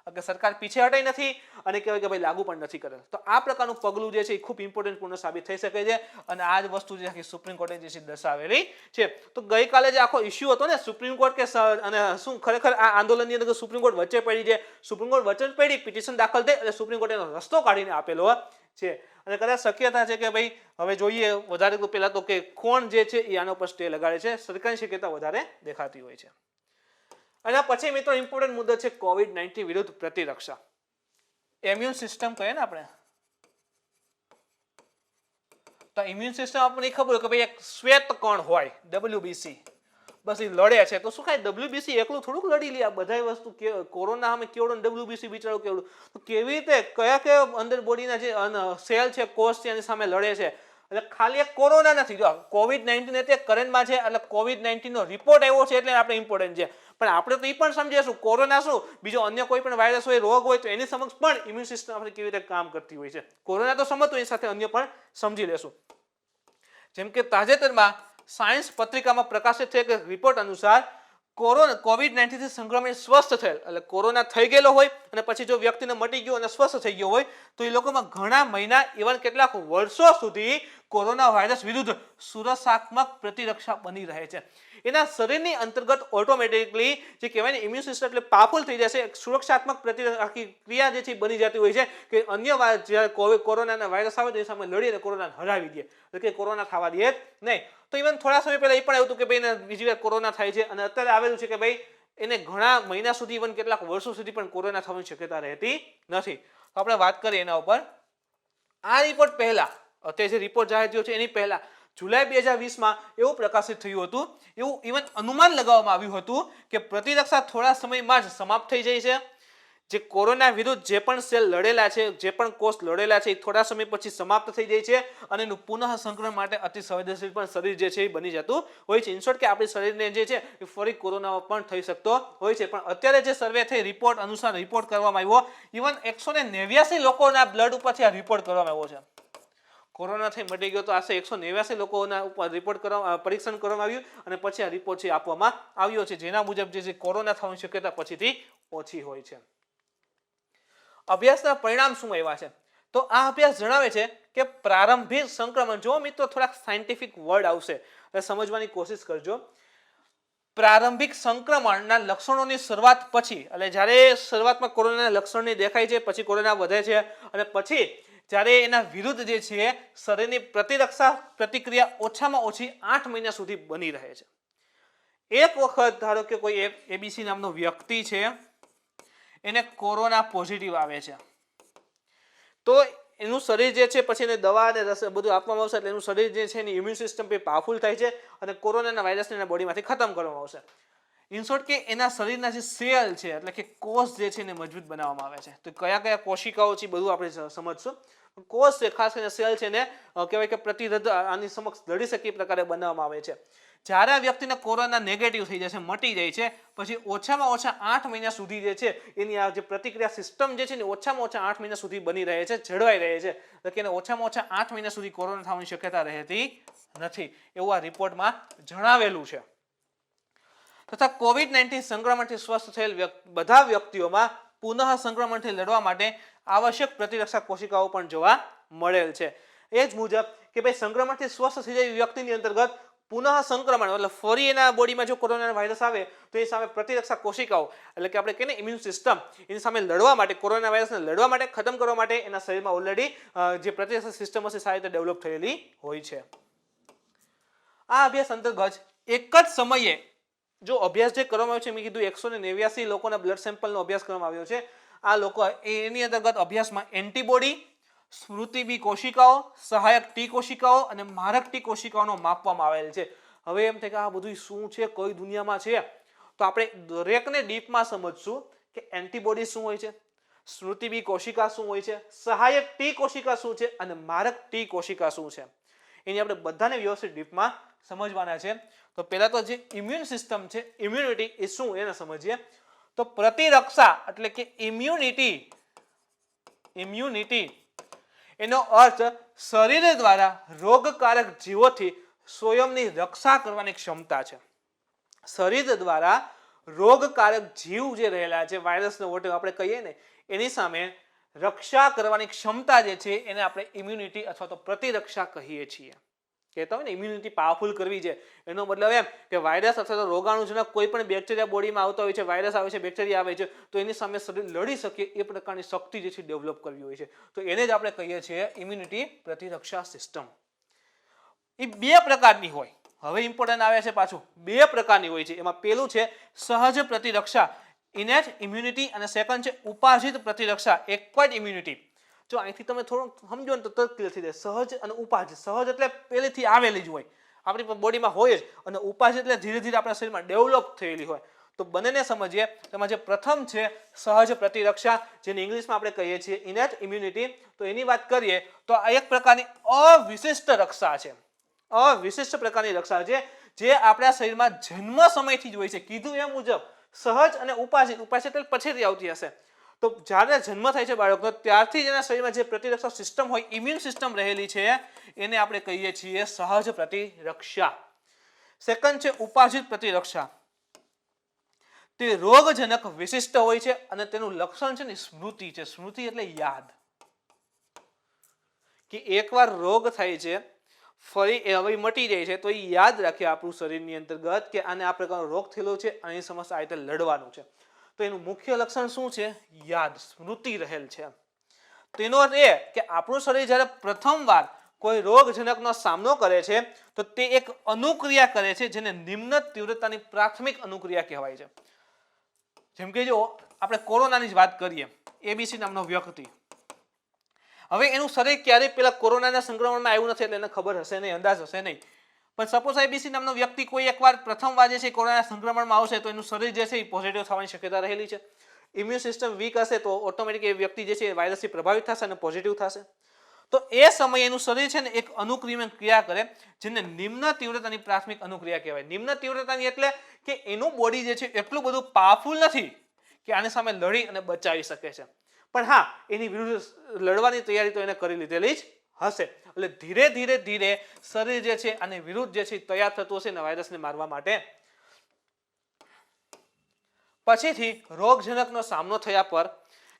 કે સરકાર પીછે હટાઈ નથી, અને કહેવાય કે ભાઈ લાગુ પણ નથી કરેલ. તો આ પ્રકારનું પગલું જે છે એ ખૂબ ઇમ્પોર્ટન્ટ પૂર્ણ સાબિત થઈ શકે છે, અને આ જ વસ્તુ જે આખી સુપ્રીમ કોર્ટે જે છે દર્શાવેલી છે. તો ગઈકાલે જે આખો ઇસ્યુ હતો ને સુપ્રીમ કોર્ટ કે અને શું ખરેખર આ આંદોલનની અંદર સુપ્રીમ કોર્ટ વચ્ચે પડી છે, સુપ્રીમ કોર્ટ વચ્ચે પડી, પિટિશન દાખલ થઈ એટલે સુપ્રીમ કોર્ટે એનો રસ્તો કાઢીને આપેલો છે. અને કદાચ શક્યતા છે કે ભાઈ હવે જોઈએ વધારે તો પહેલા તો કે કોણ જે છે એ આના ઉપર સ્ટે લગાડે છે, સરકારની શક્યતા વધારે દેખાતી હોય છે. અને પછી મિત્રો ઇમ્પોર્ટન્ટ મુદ્દો છે COVID-19 વિરુદ્ધ પ્રતિરક્ષા. ઇમ્યુન સિસ્ટમ કહીએ ને આપણે, તો ઇમ્યુન સિસ્ટમ આપણને ખબર હોય કે ભાઈ એક શ્વેત કણ હોય WBC, બસ એ લડે છે. તો શું કાંઈ WBC એકલું થોડુંક લડી લે? આ બધા વસ્તુ કોરોના સામે કેવડું WBC બિચારો કેવડું, તો કેવી રીતે કયા અંદર બોડીના જે સેલ છે, કોષ છે એની સામે લડે છે. એટલે ખાલી એક કોરોના નથી, જો COVID-19 એટલે કરંટમાં છે, એટલે COVID-19 નો રિપોર્ટ આવ્યો છે એટલે આપણે ઇમ્પોર્ટન્ટ છે. પણ આપણે તો એ પણ સમજીશું કોરોના શું, બીજો અન્ય કોઈ પણ વાયરસ હોય, રોગ હોય, તો એની સમક્ષ પણ ઇમ્યુન સિસ્ટમ આપણે કેવી રીતે કામ કરતી હોય છે. કોરોના તો સમજતું, એની સાથે અન્ય પણ સમજી લેશું. જેમ કે તાજેતરમાં સાયન્સ પત્રિકામાં પ્રકાશિત થયેલ રિપોર્ટ અનુસાર COVID-19 થી સંક્રમિત સ્વસ્થ થયેલ, એટલે કોરોના થઈ ગયેલો હોય અને પછી જો વ્યક્તિને મટી ગયો અને સ્વસ્થ થઈ ગયો હોય તો એ લોકોમાં ઘણા મહિના, ઇવન કેટલાક વર્ષો સુધી કોરોના વાયરસ વિરુદ્ધ સુરક્ષાત્મક પ્રતિરક્ષા બની રહે છે. એના શરીરની અંતર્ગત ઓટોમેટિકલી જે કહેવાય ને ઇમ્યુન સિસ્ટમ એટલે પાવરફુલ થઈ જશે, સુરક્ષાત્મક આખી ક્રિયા જે છે બની જતી હોય છે કે અન્ય જ્યારે કોરોનાના વાયરસ આવે તો એ સામે લડીને કોરોનાને હરાવી દે, એટલે કે કોરોના થવા દે નહીં. તો ઇવન થોડા સમય પહેલા એ પણ આવ્યું હતું કે ભાઈ બીજી વાર કોરોના થાય છે, અને અત્યારે આવેલું છે કે ભાઈ એને ઘણા મહિના સુધી, ઇવન કેટલાક વર્ષો સુધી પણ કોરોના થવાની શક્યતા રહેતી નથી. તો આપણે વાત કરીએ એના ઉપર. આ રિપોર્ટ પહેલા અત્યારે જે રિપોર્ટ જાહેર થયો છે એની પહેલા જુલાઈ 2020માં એવું પ્રકાશિત થયું હતું, એવું ઇવન અનુમાન લગાવવામાં આવ્યું હતું કે પ્રતિરક્ષા થોડા સમયમાં જ સમાપ્ત થઈ જાય છે. જે કોરોના વિરુદ્ધ જે પણ સેલ લડેલા છે, જે પણ કોષ લડેલા છે, એ થોડા સમય પછી સમાપ્ત થઈ જાય છે અને એનું પુનઃ સંક્રમણ માટે અતિ સંવેદનશીલ પણ શરીર જે છે એ બની જતું હોય છે. ઇન શોર્ટ કે આપણી શરીરને જે છે એ ફરી કોરોના પણ થઈ શકતો હોય છે. પણ અત્યારે જે સર્વે થઈ રિપોર્ટ અનુસાર રિપોર્ટ કરવામાં આવ્યો, ઇવન 189 લોકોના બ્લડ ઉપરથી આ રિપોર્ટ કરવામાં આવ્યો છે. કોરોના થઈ મટી ગયો તો આશરે 189 લોકોના ઉપર રિપોર્ટ પરીક્ષણ કરવામાં આવ્યું અને પછી આ રિપોર્ટ છે આપવામાં આવ્યો છે, જેના મુજબ જે કોરોના થવાની શક્યતા પછીથી ઓછી હોય છે. અભ્યાસના પરિણામ શું આવ્યા છે? તો આ અભ્યાસ જણાવે છે કે પ્રારંભિક સંક્રમણ, જો મિત્રો થોડાક સાયન્ટિફિક વર્ડ આવશે એટલે સમજવાની કોશિશ કરજો. પ્રારંભિક સંક્રમણના લક્ષણોની શરૂઆત પછી, એટલે જ્યારે શરૂઆતમાં કોરોનાના લક્ષણો દેખાય છે, પછી કોરોના વધે છે અને પછી જ્યારે એના વિરુદ્ધ જે છે શરીરની પ્રતિરક્ષા પ્રતિક્રિયા ઓછામાં ઓછી 8 મહિના સુધી બની રહે છે. એક વખત ધારો કે કોઈ એબીસી નામનો વ્યક્તિ છે, એને કોરોના પોઝિટિવ આવે છે, તો એનું શરીર જે છે પછી એને દવા અને રસ બધું આપવામાં આવશે, એટલે એનું શરીર જે છે એની ઇમ્યુન સિસ્ટમ પાવરફુલ થાય છે અને કોરોનાના વાયરસને એના બોડીમાંથી ખતમ કરવામાં આવશે. ઇન શોર્ટ કે એના શરીરના જે સેલ છે એટલે કે કોષ જે છે એને મજબૂત બનાવવામાં આવે છે. તો કયા કયા કોશિકાઓ છે બધું આપણે સમજશું. કોષ છે, ખાસ કરીને સેલ છે, એને કહેવાય કે પ્રતિરોધ આની સમક્ષ લડી શકે એ પ્રકારે બનાવવામાં આવે છે. જ્યારે આ વ્યક્તિને કોરોના નેગેટિવ થઈ જશે, મટી જાય છે, પછી ઓછામાં ઓછા 8 મહિના સુધી જે છે એની આ જે પ્રતિક્રિયા સિસ્ટમ જે છે ને ઓછામાં ઓછા 8 મહિના સુધી બની રહે છે, જળવાઈ રહે છે. એટલે કે એને ઓછામાં ઓછા 8 મહિના સુધી કોરોના થવાની શક્યતા રહેતી નથી, એવું આ રિપોર્ટમાં જણાવેલું છે. તથા કોવિડ-19 સંક્રમણથી સ્વસ્થ થયેલ બધા વ્યક્તિઓમાં પુનઃ સંક્રમણથી લડવા માટે આવશ્યક પ્રતિરક્ષા કોશિકાઓ પણ જોવા મળેલ છે. એ જ મુજબ કે ભાઈ સંક્રમણથી સ્વસ્થ થઈ જાય વ્યક્તિની અંતર્ગત પુનઃ સંક્રમણ એટલે ફરી એના બોડીમાં જો કોરોના વાયરસ આવે તો એ સામે પ્રતિરક્ષા કોશિકાઓ એટલે કે આપણે કહીએ ને ઇમ્યુન સિસ્ટમ, એની સામે લડવા માટે, કોરોના વાયરસને લડવા માટે, ખતમ કરવા માટે એના શરીરમાં ઓલરેડી જે પ્રતિરક્ષા સિસ્ટમ હશે સારી રીતે ડેવલપ થયેલી હોય છે. આ અભ્યાસ અંતર્ગત એક જ સમયે જો અભ્યાસ જે કરવામાં આવ્યો છે, મેં કીધું 189 લોકોના બ્લડ સેમ્પલનો અભ્યાસ કરવામાં આવ્યો છે. આ લોકો એની અંતર્ગત અભ્યાસમાં એન્ટીબોડી, સ્મૃતિ બી કોશિકાઓ, સહાયક ટી કોશિકાઓ અને મારક ટી કોશિકાઓનો માપવામાં આવેલ છે. હવે એમ થાય કે આ બધું શું છે, કઈ દુનિયામાં છે, તો આપણે દરેકને ડીપમાં સમજશું કે એન્ટીબોડી શું હોય છે, સ્મૃતિ બી કોશિકા શું હોય છે, સહાયક ટી કોશિકા શું છે અને મારક ટી કોશિકા શું છે, એની આપણે બધાને વ્યવસ્થિત ડીપમાં સમજવાના છે. તો પહેલા તો જે ઇમ્યુન સિસ્ટમ છે, ઇમ્યુનિટી એ શું એને સમજીએ. તો પ્રતિરક્ષા એટલે કે ઇમ્યુનિટી એનો અર્થ શરીર દ્વારા રોગકારક જીવોથી સ્વયંની રક્ષા કરવાની ક્ષમતા છે. શરીર દ્વારા રોગકારક જીવ જે રહેલા છે, વાયરસનો વોટેવર આપણે કહીએ ને, એની સામે રક્ષા કરવાની ક્ષમતા જે છે એને આપણે ઇમ્યુનિટી અથવા તો પ્રતિરક્ષા કહીએ છીએ. કહેતા હોય ને ઇમ્યુનિટી પાવરફુલ કરવી છે, એનો મતલબ એમ કે વાયરસ અથવા તો રોગાણુજનક કોઈ પણ બેક્ટેરિયા બોડીમાં આવતા હોય છે, વાયરસ આવે છે, બેક્ટેરિયા આવે છે, તો એની સામે શરીર લડી શકે એ પ્રકારની શક્તિ જે છે ડેવલપ કરવી હોય છે. તો એને જ આપણે કહીએ છીએ ઇમ્યુનિટી પ્રતિરક્ષા સિસ્ટમ. એ બે પ્રકારની હોય. હવે ઇમ્પોર્ટન્ટ આવે છે પાછું, બે પ્રકારની હોય છે. એમાં પેલું છે સહજ પ્રતિરક્ષા, ઇનેટ ઇમ્યુનિટી, અને સેકન્ડ છે ઉપાર્જિત પ્રતિરક્ષા, એક્વાયર્ડ ઇમ્યુનિટી. જો અહીંથી તમે થોડું સમજો ને તો તરત ક્લિયર થઈ જાય. સહજ અને ઉપાર્જિત. સહજ એટલે પહેલેથી આવેલી જ હોય, આપણી બોડીમાં હોય જ, અને ઉપાર્જિત એટલે ધીરે ધીરે આપણા શરીરમાં ડેવલપ થયેલી હોય. તો બંનેને સમજીએ. તેમાં જે પ્રથમ છે સહજ પ્રતિરક્ષા, જેને ઇંગ્લિશમાં આપણે કહીએ છીએ ઇનેટ ઇમ્યુનિટી, તો એની વાત કરીએ તો આ એક પ્રકારની અવિશિષ્ટ રક્ષા છે. અવિશિષ્ટ પ્રકારની રક્ષા છે જે આપણા શરીરમાં જન્મ સમયથી જ હોય છે. કીધું એ મુજબ સહજ અને ઉપાર્જિત, ઉપાર્જિત એટલે પછીથી આવતી હશે. તો જ્યારે જન્મ થાય છે બાળકનો, ત્યારથી જ એના શરીરમાં જે પ્રતિરક્ષા સિસ્ટમ હોય, ઇમ્યુન સિસ્ટમ રહેલી છે, એને આપણે કહીએ છીએ સહજ પ્રતિરક્ષા. સેકન્ડ છે ઉપાર્જિત પ્રતિરક્ષા. તે રોગજનક વિશિષ્ટ હોય છે અને તેનું લક્ષણ છે ને સ્મૃતિ છે. સ્મૃતિ એટલે યાદ, કે એકવાર રોગ થાય છે, ફરી હવે મટી જાય છે, તો એ યાદ રાખે આપણું શરીરની અંતર્ગત કે આને આ પ્રકારનો રોગ થયેલો છે અને એની સમસ્યા આ રીતે લડવાનું છે. તો એનું મુખ્ય લક્ષણ શું છે? યાદ, સ્મૃતિ રહેલ છે. તેનો અર્થ એ કે આપણું શરીર જ્યારે પ્રથમવાર કોઈ રોગજનકનો સામનો કરે છે તો તે એક અનુક્રિયા કરે છે જેને નિમ્ન તીવ્રતાની પ્રાથમિક અનુક્રિયા કહેવાય છે. જેમ કે જો આપણે કોરોનાની જ વાત કરીએ, એબીસી નામનો વ્યક્તિ, હવે એનું શરીર ક્યારેય પેલા કોરોનાના સંક્રમણમાં આવ્યું નથી એટલે એને ખબર હશે નહીં, અંદાજ હશે નહીં. પણ સપોઝ આઈબીસી નામનો વ્યક્તિ કોઈ એકવાર પ્રથમવાર જે છે કોરોના સંક્રમણમાં આવશે તો એનું શરીર જે છે એ પોઝિટિવ થવાની શક્યતા રહેલી છે. ઇમ્યુન સિસ્ટમ વીક હશે તો ઓટોમેટિક એ વ્યક્તિ જે છે એ વાયરસથી પ્રભાવિત થશે અને પોઝિટિવ થશે. તો એ સમયે એનું શરીર છે ને એક અનુક્રિયા ક્રિયા કરે જેને નિમ્ન તીવ્રતાની પ્રાથમિક અનુક્રિયા કહેવાય. નિમ્ન તીવ્રતાની એટલે કે એનું બોડી જે છે એટલું બધું પાવરફુલ નથી કે આની સામે લડી અને બચાવી શકે છે, પણ હા એની વિરુદ્ધ લડવાની તૈયારી તો એને કરી લીધેલી જ હશે. એટલે ધીરે ધીરે ધીરે શરીર જે છે આની વિરુદ્ધ જે છે તૈયાર થતું હશે ને વાયરસને મારવા માટે. પછીથી રોગજનકનો સામનો થયા પર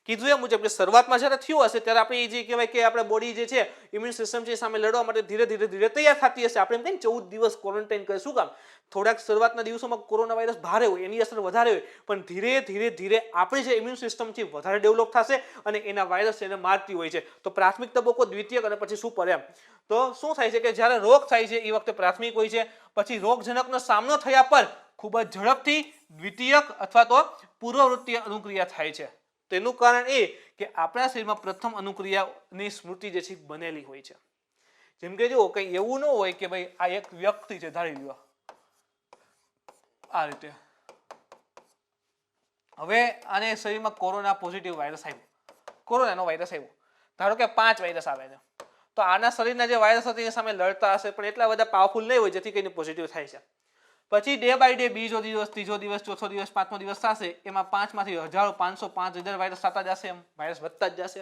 કીધું એ મુજબ કે શરૂઆતમાં જ્યારે થયું હશે ત્યારે આપણે જે કહેવાય કે આપણે બોડી જે છે ઇમ્યુન સિસ્ટમ છે સામે લડવા માટે ધીરે ધીરે ધીરે તૈયાર થતી હશે. આપણે એમ કહીએ 14 દિવસ ક્વોરન્ટાઇન કરે. શું કામ? થોડાક શરૂઆતના દિવસોમાં કોરોના વાયરસ ભારે હોય, એની અસર વધારે હોય, પણ ધીરે ધીરે ધીરે આપણી જે ઇમ્યુન સિસ્ટમ છે વધારે ડેવલપ થશે અને એના વાયરસ એને મારતી હોય છે. તો પ્રાથમિક તબક્કો, દ્વિતીયક અને પછી સુપર એમ. તો શું થાય છે કે જ્યારે રોગ થાય છે એ વખતે પ્રાથમિક હોય છે, પછી રોગજનકનો સામનો થયા પર ખૂબ જ ઝડપથી દ્વિતીયક અથવા તો પૂર્વવૃત્તીય અનુક્રિયા થાય છે. તેનું કારણ એ કે આપણા શરીરમાં પ્રથમ અનુક્રિયાની સ્મૃતિ જે છે બનેલી હોય છે. જેમ કે જો કંઈ એવું ન હોય કે ભાઈ આ એક વ્યક્તિ છે, ધારી લો આ રીતે, હવે આને શરીરમાં કોરોના પોઝિટિવ વાયરસ આવ્યો, કોરોનાનો વાયરસ આવ્યો, ધારો કે 5 વાયરસ આવે છે, તો આના શરીરના જે વાયરસ હતા એની સામે લડતા હશે પણ એટલા બધા પાવરફુલ નહીં હોય જેથી કરીને પોઝિટિવ થાય છે. પછી ડે બાય ડે બીજો દિવસ, ત્રીજો દિવસ, ચોથો દિવસ, પાંચમો દિવસ થશે, એમાં 5 માંથી 1000, 500, 5000 વાયરસ થતા જશે, એમ વાયરસ વધતા જ જશે.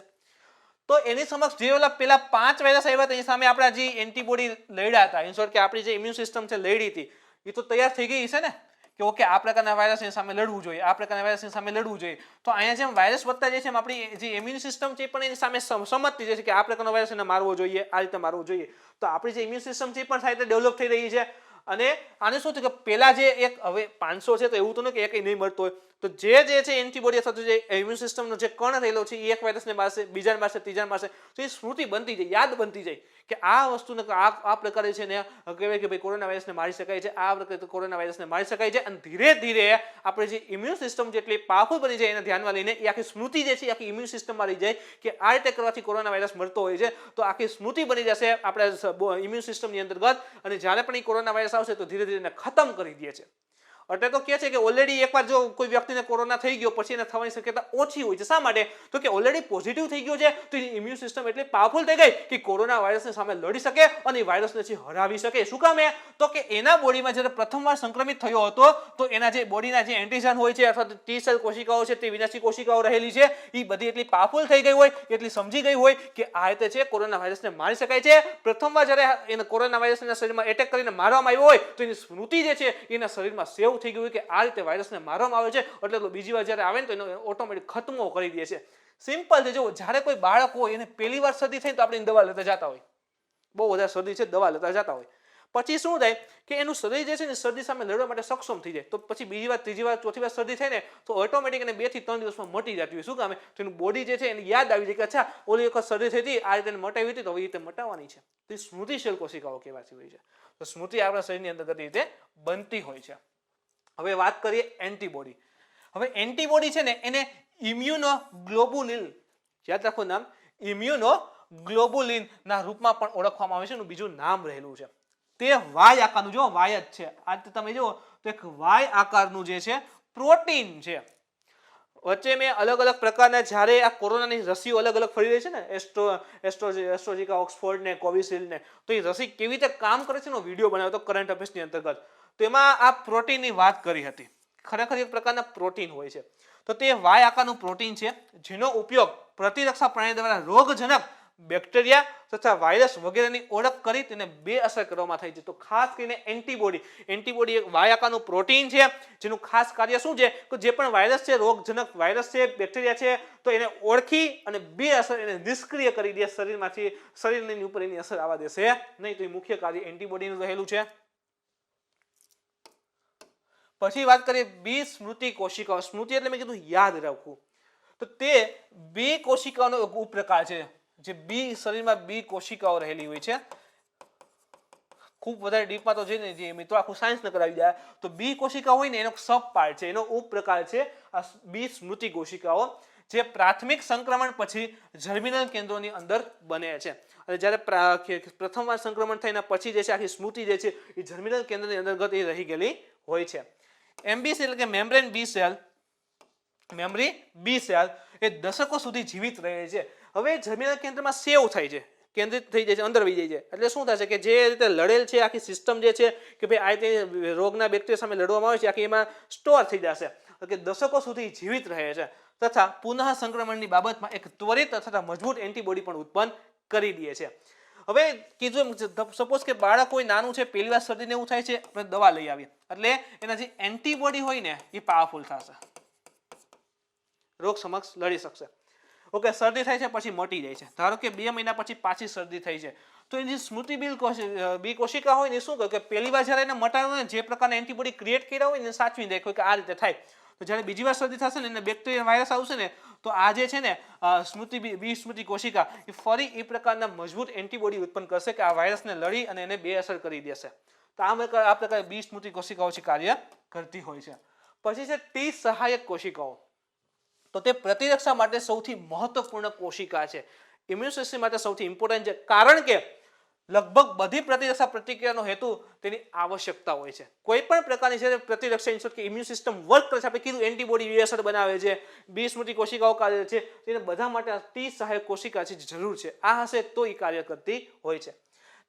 તો એની સમક્ષ જે ઓલા પેલા 5 વાયરસ આવ્યા હતા એની સામે આપણા જે એન્ટીબોડી લડ્યા હતા, ઇન શોર્ટ કે આપણી જે ઇમ્યુન સિસ્ટમ છે લડી હતી, એ તો તૈયાર થઈ ગઈ છે ને કે ઓકે આ પ્રકારના વાયરસની સામે લડવું જોઈએ, આ પ્રકારના વાયરસની સામે લડવું જોઈએ. તો અહીંયા જેમ વાયરસ વધતા જાય છે એમ આપણી જે ઇમ્યુન સિસ્ટમ છે પણ એની સામે સમજતી જાય છે કે આ પ્રકારનો વાયરસ એને મારવો જોઈએ, આ રીતે મારવું જોઈએ. તો આપણી જે ઇમ્યુન સિસ્ટમ છે પણ સાથે ડેવલપ થઈ રહી છે. અને આને શું થયું કે પેલા જે એક હવે 500 છે તો એવું તો નહીં કે એકય નહીં મળતો હોય, તો જે છે એન્ટીબોડી અથવા તો જે ઇમ્યુન સિસ્ટમનો જે કણ રહેલો છે એ એક વાયરસને મારશે, બીજાને મારશે, ત્રીજાને મારશે, તો એ સ્મૃતિ બનતી જાય, યાદ બનતી જાય કે આ વસ્તુને આ પ્રકારે છે ને કહેવાય કે ભાઈ કોરોના વાયરસને મારી શકાય છે, આ પ્રકારે કોરોના વાયરસને મારી શકાય છે. અને ધીરે ધીરે આપણે જે ઇમ્યુન સિસ્ટમ જેટલી પાવરફુલ બની જાય એને ધ્યાનમાં લઈને એ આખી સ્મૃતિ જે છે આખી ઇમ્યુન સિસ્ટમમાં રહી જાય કે આ રીતે કરવાથી કોરોના વાયરસ મળતો હોય છે. તો આખી સ્મૃતિ બની જશે આપણા ઇમ્યુન સિસ્ટમની અંતર્ગત અને જ્યારે પણ એ કોરોના વાયરસ આવશે તો ધીરે ધીરે એને ખતમ કરી દે છે. એટલે તો કહે છે કે ઓલરેડી એકવાર જો કોઈ વ્યક્તિને કોરોના થઈ ગયો પછી એને થવાની શક્યતા ઓછી હોય છે. શા માટે? તો કે ઓલરેડી પોઝિટિવ થઈ ગયો છે તો એની ઇમ્યુન સિસ્ટમ એટલી પાવરફુલ થઈ ગઈ કે કોરોના વાયરસની સામે લડી શકે અને વાયરસને હરાવી શકે. શું કામ? તો કે એના બોડીમાં જ્યારે પ્રથમવાર સંક્રમિત થયો હતો તો એના જે બોડીના જે એન્ટીજન હોય છે અથવા ટી સેલ કોશિકાઓ છે, તે વિનાશી કોશિકાઓ રહેલી છે, એ બધી એટલી પાવરફુલ થઈ ગઈ હોય, એટલી સમજી ગઈ હોય કે આ રીતે છે કોરોના વાયરસને મારી શકાય છે. પ્રથમવાર જ્યારે એને કોરોના વાયરસના શરીરમાં એટેક કરીને મારવામાં આવ્યો હોય તો એની સ્મૃતિ જે છે એના શરીરમાં સેવ થઈ ગયું કે આ રીતે વાયરસને મારવામાં આવે છે, એટલે બીજી વાર જ્યારે આવે ને તો એનો ઓટોમેટિક ખતમો કરી દે છે. સિમ્પલ છે. જો જ્યારે કોઈ બાળક હોય એને પહેલી વાર શરદી થાય તો આપણે દવા લેતા જતા હોય, બહુ વધારે શરદી છે દવા લેતા જતા હોય, પછી શું થાય કે એનું શરીર જે છે ને શરદી સામે લડવા માટે સક્ષમ થઈ જાય. તો પછી બીજી વાર, ત્રીજી વાર, ચોથી વાર શરદી થાય ને તો ઓટોમેટિક એને 2 થી 3 દિવસમાં મટી જતી હોય. શું કામ? તો એનું બોડી જે છે એને યાદ આવી જાય કે અચ્છા ઓલી વખત શરદી થઈ હતી, આ રીતે મટાવી હતી તો એ રીતે મટાવવાની છે. તો એ સ્મૃતિશીલ કોશિકાઓ કહેવાતી હોય છે. તો સ્મૃતિ આપણા શરીરની અંદર રીતે બનતી હોય છે. હવે વાત કરીએ એન્ટીબોડી. હવે એન્ટીબોડી છે ને એને ઇમ્યુનોગ્લોબુલિન, યાદ રાખો નામ, ઇમ્યુનોગ્લોબુલિન ના રૂપમાં પણ ઓળખવામાં આવે છે. એનું બીજું નામ રહેલું છે. તે વાય આકારનું, જો વાય જ છે, આ તમે જુઓ તો એક વાય આકારનું જે છે પ્રોટીન છે. વચ્ચે મેં અલગ અલગ પ્રકારના જ્યારે આ કોરોનાની રસીઓ અલગ અલગ ફરી રહી છે ને, એસ્ટ્રોઝેનેકા, ઓક્સફોર્ડ ને કોવિશિલ્ડ ને, તો એ રસી કેવી રીતે કામ કરે છે એનો વિડીયો બનાવ્યો હતો કરંટ અફેર્સની અંતર્ગત. તો એમાં આ પ્રોટીનની વાત કરી હતી. ખરેખર એક પ્રકારના પ્રોટીન હોય છે. તો તે વાય આકારનું પ્રોટીન છે જેનો ઉપયોગ પ્રતિરક્ષા પ્રણાલી દ્વારા રોગજનક બેક્ટેરિયા તથા વાયરસ વગેરેની ઓળખ કરી તેને બે અસર કરવામાં થાય છે. તો ખાસ કરીને એન્ટીબોડી એક વાય આકારનું પ્રોટીન છે જેનું ખાસ કાર્ય શું છે કે જે પણ વાયરસ છે, રોગજનક વાયરસ છે, બેક્ટેરિયા છે, તો એને ઓળખી અને બે અસર એને નિષ્ક્રિય કરી દે, શરીરમાંથી શરીરની ઉપર એની અસર આવવા દેશે નહીં. તો એ મુખ્ય કાર્ય એન્ટીબોડીનું રહેલું છે. પછી વાત કરીએ બી સ્મૃતિ કોશિકાઓ. સ્મૃતિ એટલે મેં કીધું યાદ રાખવું. તો તે બી કોશિકાઓનો ઉપપ્રકાર છે. જે બી શરીરમાં બી કોશિકાઓ રહેલી હોય છે. ખૂબ વધારે ડીપમાં તો જઈને જે મિત્રો આખું સાયન્સ ન કરાવી જાય તો બી કોશિકા હોય ને એનો સબ પાર્ટ છે, એનો ઉપપ્રકાર છે આ બી સ્મૃતિ કોશિકાઓ, જે પ્રાથમિક સંક્રમણ પછી જર્મિનલ કેન્દ્રોની અંદર બને છે અને જ્યારે પ્રથમવાર સંક્રમણ થઈને પછી જે છે આખી સ્મૃતિ જે છે એ જર્મિનલ કેન્દ્રની અંતર્ગત એ રહી ગયેલી હોય છે. એમબી સેલ એટલે કે મેમ્બ્રેન બી સેલ, મેમરી બી સેલ એ દશકો સુધી જીવિત રહે છે. હવે જર્મિનલ કેન્દ્રમાં સેવ થાય છે, કેન્દ્રિત થઈ જાય છે, અંદર વહી જાય છે. એટલે શું થાય છે કે જે રીતે લડેલ છે આખી સિસ્ટમ જે છે કે ભાઈ આ તે રોગના બેક્ટેરિયા સામે લડવામાં આવે છે આખી એમાં સ્ટોર થઈ જશે કે દશકો સુધી જીવિત રહે છે તથા પુનઃ સંક્રમણની બાબતમાં એક ત્વરિત તથા મજબૂત એન્ટીબોડી પણ ઉત્પન્ન કરી દે છે. હવે કીધું સપોઝ કે બાળક કોઈ નાનું છે, પહેલી વાર શરદીને એવું થાય છે, આપણે દવા લઈ આવીએ એટલે એના જે એન્ટીબોડી હોય ને એ પાવરફુલ થશે, રોગ સમક્ષ લડી શકશે. ઓકે, શરદી થાય છે પછી મટી જાય છે. ધારો કે 2 મહિના પછી પાછી શરદી થઈ છે તો એની સ્મૃતિ બી કોશિકા હોય ને શું કહે કે પહેલી વાર જ્યારે એને મટાડવું ને જે પ્રકારના એન્ટીબોડી ક્રિએટ કર્યા હોય ને સાચવી રાખો કે આ રીતે થાય. તો જ્યારે બીજી વાર શરદી થશે ને એને બેક્ટેરિયા વાયરસ આવશે ને તો આ જે છે ને સ્મૃતિ કોશિકા એ ફરી એ પ્રકારના મજબૂત એન્ટીબોડી ઉત્પન્ન કરશે કે આ વાયરસને લડી અને એને બેઅસર કરી દેશે. તો આ પ્રકારે બી સ્મૃતિ કોશિકાઓ છે કાર્ય કરતી હોય છે. પછી છે ટી સહાયક કોશિકાઓ. તો તે પ્રતિરક્ષા માટે સૌથી મહત્વપૂર્ણ કોશિકા છે, ઇમ્યુન સિસ્ટમ માટે સૌથી ઇમ્પોર્ટન્ટ છે, કારણ કે લગભગ બધી પ્રતિરક્ષા પ્રતિક્રિયાનો હેતુ તેની આવશ્યકતા હોય છે. કોઈ પણ પ્રકારની છે પ્રતિરક્ષા ઇન્સ્યોર કે ઇમ્યુન સિસ્ટમ વર્ક કરે છે, આપણે કીધું એન્ટીબોડી બેઅસર બનાવે છે, બી સ્મૃતિ કોશિકાઓ કાર્ય છે, તેને બધા માટે ટી સહાયક કોશિકા છે જરૂર છે. આ હશે તો એ કાર્ય કરતી હોય છે.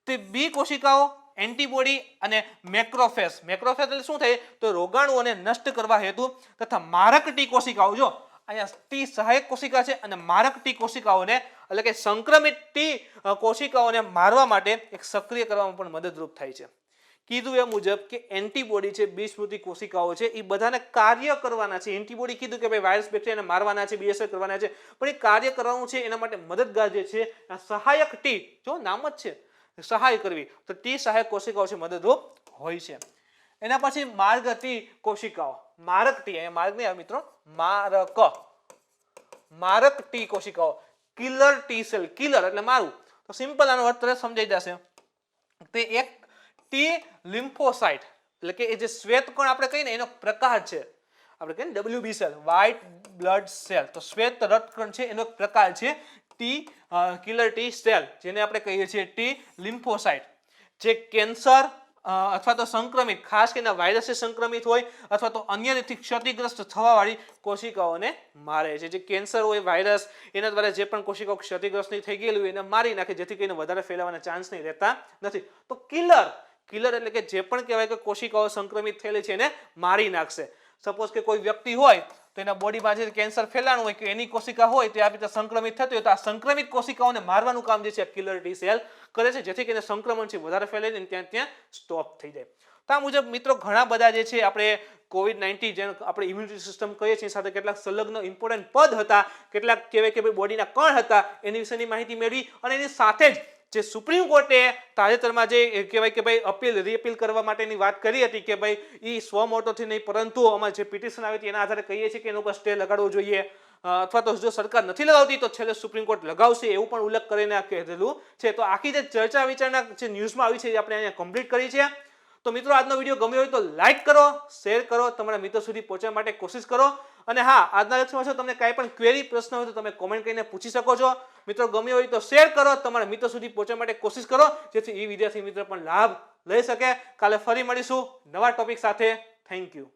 તે બી કોશિકાઓ એન્ટીબોડી અને મેક્રોફેજ એટલે શું થાય તો રોગાણુઓને નષ્ટ કરવા હેતુ તથા મારક ટી કોશિકાઓ, જો અહીંયા ટી સહાયક કોશિકા છે અને મારક ટી કોશિકાઓને એટલે કે સંક્રમિત ટી કોશિકાઓને મારવા માટે એક સક્રિય કરવામાં પણ મદદરૂપ થાય છે. કીધું એ મુજબ કે એન્ટીબોડી છે, બી સ્મૃતિ કોશિકાઓ છે, એ બધાને કાર્ય કરવાના છે. એન્ટીબોડી કીધું કે ભાઈ વાયરસ બેક્ટેરિયાને મારવાના છે, બીએસઆર કરવાના છે, પણ એ કાર્ય કરવાનું છે એના માટે મદદગાર જે છે આ સહાયક ટી, જો નામ જ છે સહાય કરવી, તો ટી સહાયક કોશિકાઓ છે મદદરૂપ હોય છે. એના પછી માર્ગ ટી કોશિકાઓ, મારક ટી, અહીંયા માર્ગ નહીં મિત્રો, મારક ટી કોશિકાઓ, કિલર ટી સેલ, કિલર એટલે મારું, તો સિમ્પલ આનો અર્થ તરત સમજાઈ જશે. તે એક ટી લિમ્ફોસાઇટ એટલે કે એ જે શ્વેત કણ આપણે કહીએ ને એનો પ્રકાર છે, આપણે કહીએ ને WB cell, white blood cell, તો શ્વેત રક્તકણ છે એનો પ્રકાર છે કિલર ટી સેલ, જેને આપણે કહીએ છીએ ટી લિમ્ફોસાઇટ, જે કેન્સર અથવા તો સંક્રમિત, ખાસ કરીને વાયરસથી સંક્રમિત હોય અથવા તો અન્ય રીતથી ક્ષતિગ્રસ્ત થવાવાળી કોશિકાઓને મારે છે. જે કેન્સર હોય, વાયરસ, એના દ્વારા જે પણ કોશિકાઓ ક્ષતિગ્રસ્ત થઈ ગયેલી હોય એને મારી નાખે, જેથી કરીને વધારે ફેલાવાના ચાન્સ નહીં રહેતા નથી. તો કિલર એટલે કે જે પણ કહેવાય કે કોશિકાઓ સંક્રમિત થયેલી છે એને મારી નાખશે. સપોઝ કે કોઈ વ્યક્તિ હોય તો એના બોડીમાં જે કેન્સર ફેલાણું હોય કે એની કોશિકા હોય તે આ રીતે સંક્રમિત થતી હોય તો આ સંક્રમિત કોશિકાઓને મારવાનું કામ જે છે કિલર ટી સેલ કરે છે, જેથી કરીને સંક્રમણ છે વધારે ફેલાઈને ત્યાં સ્ટોપ થઈ જાય. તો આ મુજબ મિત્રો ઘણા બધા જે છે આપણે COVID-19 જેને આપણે ઇમ્યુનિટી સિસ્ટમ કહીએ છીએ સાથે કેટલાક સંલગ્ન ઇમ્પોર્ટન્ટ પદ હતા, કેટલાક કહેવાય કે બોડીના કણ હતા, એની વિશેની માહિતી મેળવી અને એની સાથે જ જે સુપ્રીમ કોર્ટે તાજેતરમાં જે કહેવાય કે ભાઈ રીઅપીલ કરવા માટેની વાત કરી હતી કે ભાઈ એ સ્વમોટોથી નહીં પરંતુ અમારે જે પિટિશન આવી હતી એના આધારે કહીએ છીએ કે એના ઉપર સ્ટે લગાડવો જોઈએ, અથવા તો જો સરકાર નથી લગાવતી તો છેલ્લે સુપ્રીમ કોર્ટ લગાવશે એવું પણ ઉલ્લેખ કરીને કહેલું છે. તો આખી જે ચર્ચા વિચારણા જે ન્યૂઝમાં આવી છે એ આપણે અહીંયા કમ્પ્લીટ કરી છે. તો મિત્રો આજનો વિડીયો ગમ્યો હોય તો લાઈક કરો, શેર કરો, તમારા મિત્રો સુધી પહોંચવા માટે કોશિશ કરો. અને હા, આજના લેક્ચરમાં જો તમને કાંઈ પણ ક્વેરી પ્રશ્ન હોય તો તમે કોમેન્ટ કરીને પૂછી શકો છો. મિત્રો ગમ્યો હોય તો શેર કરો, તમારા મિત્રો સુધી પહોંચવા માટે કોશિશ કરો, જેથી એ વિદ્યાર્થી મિત્ર પણ લાભ લઈ શકે. કાલે ફરી મળીશું નવા ટોપિક સાથે. Thank you.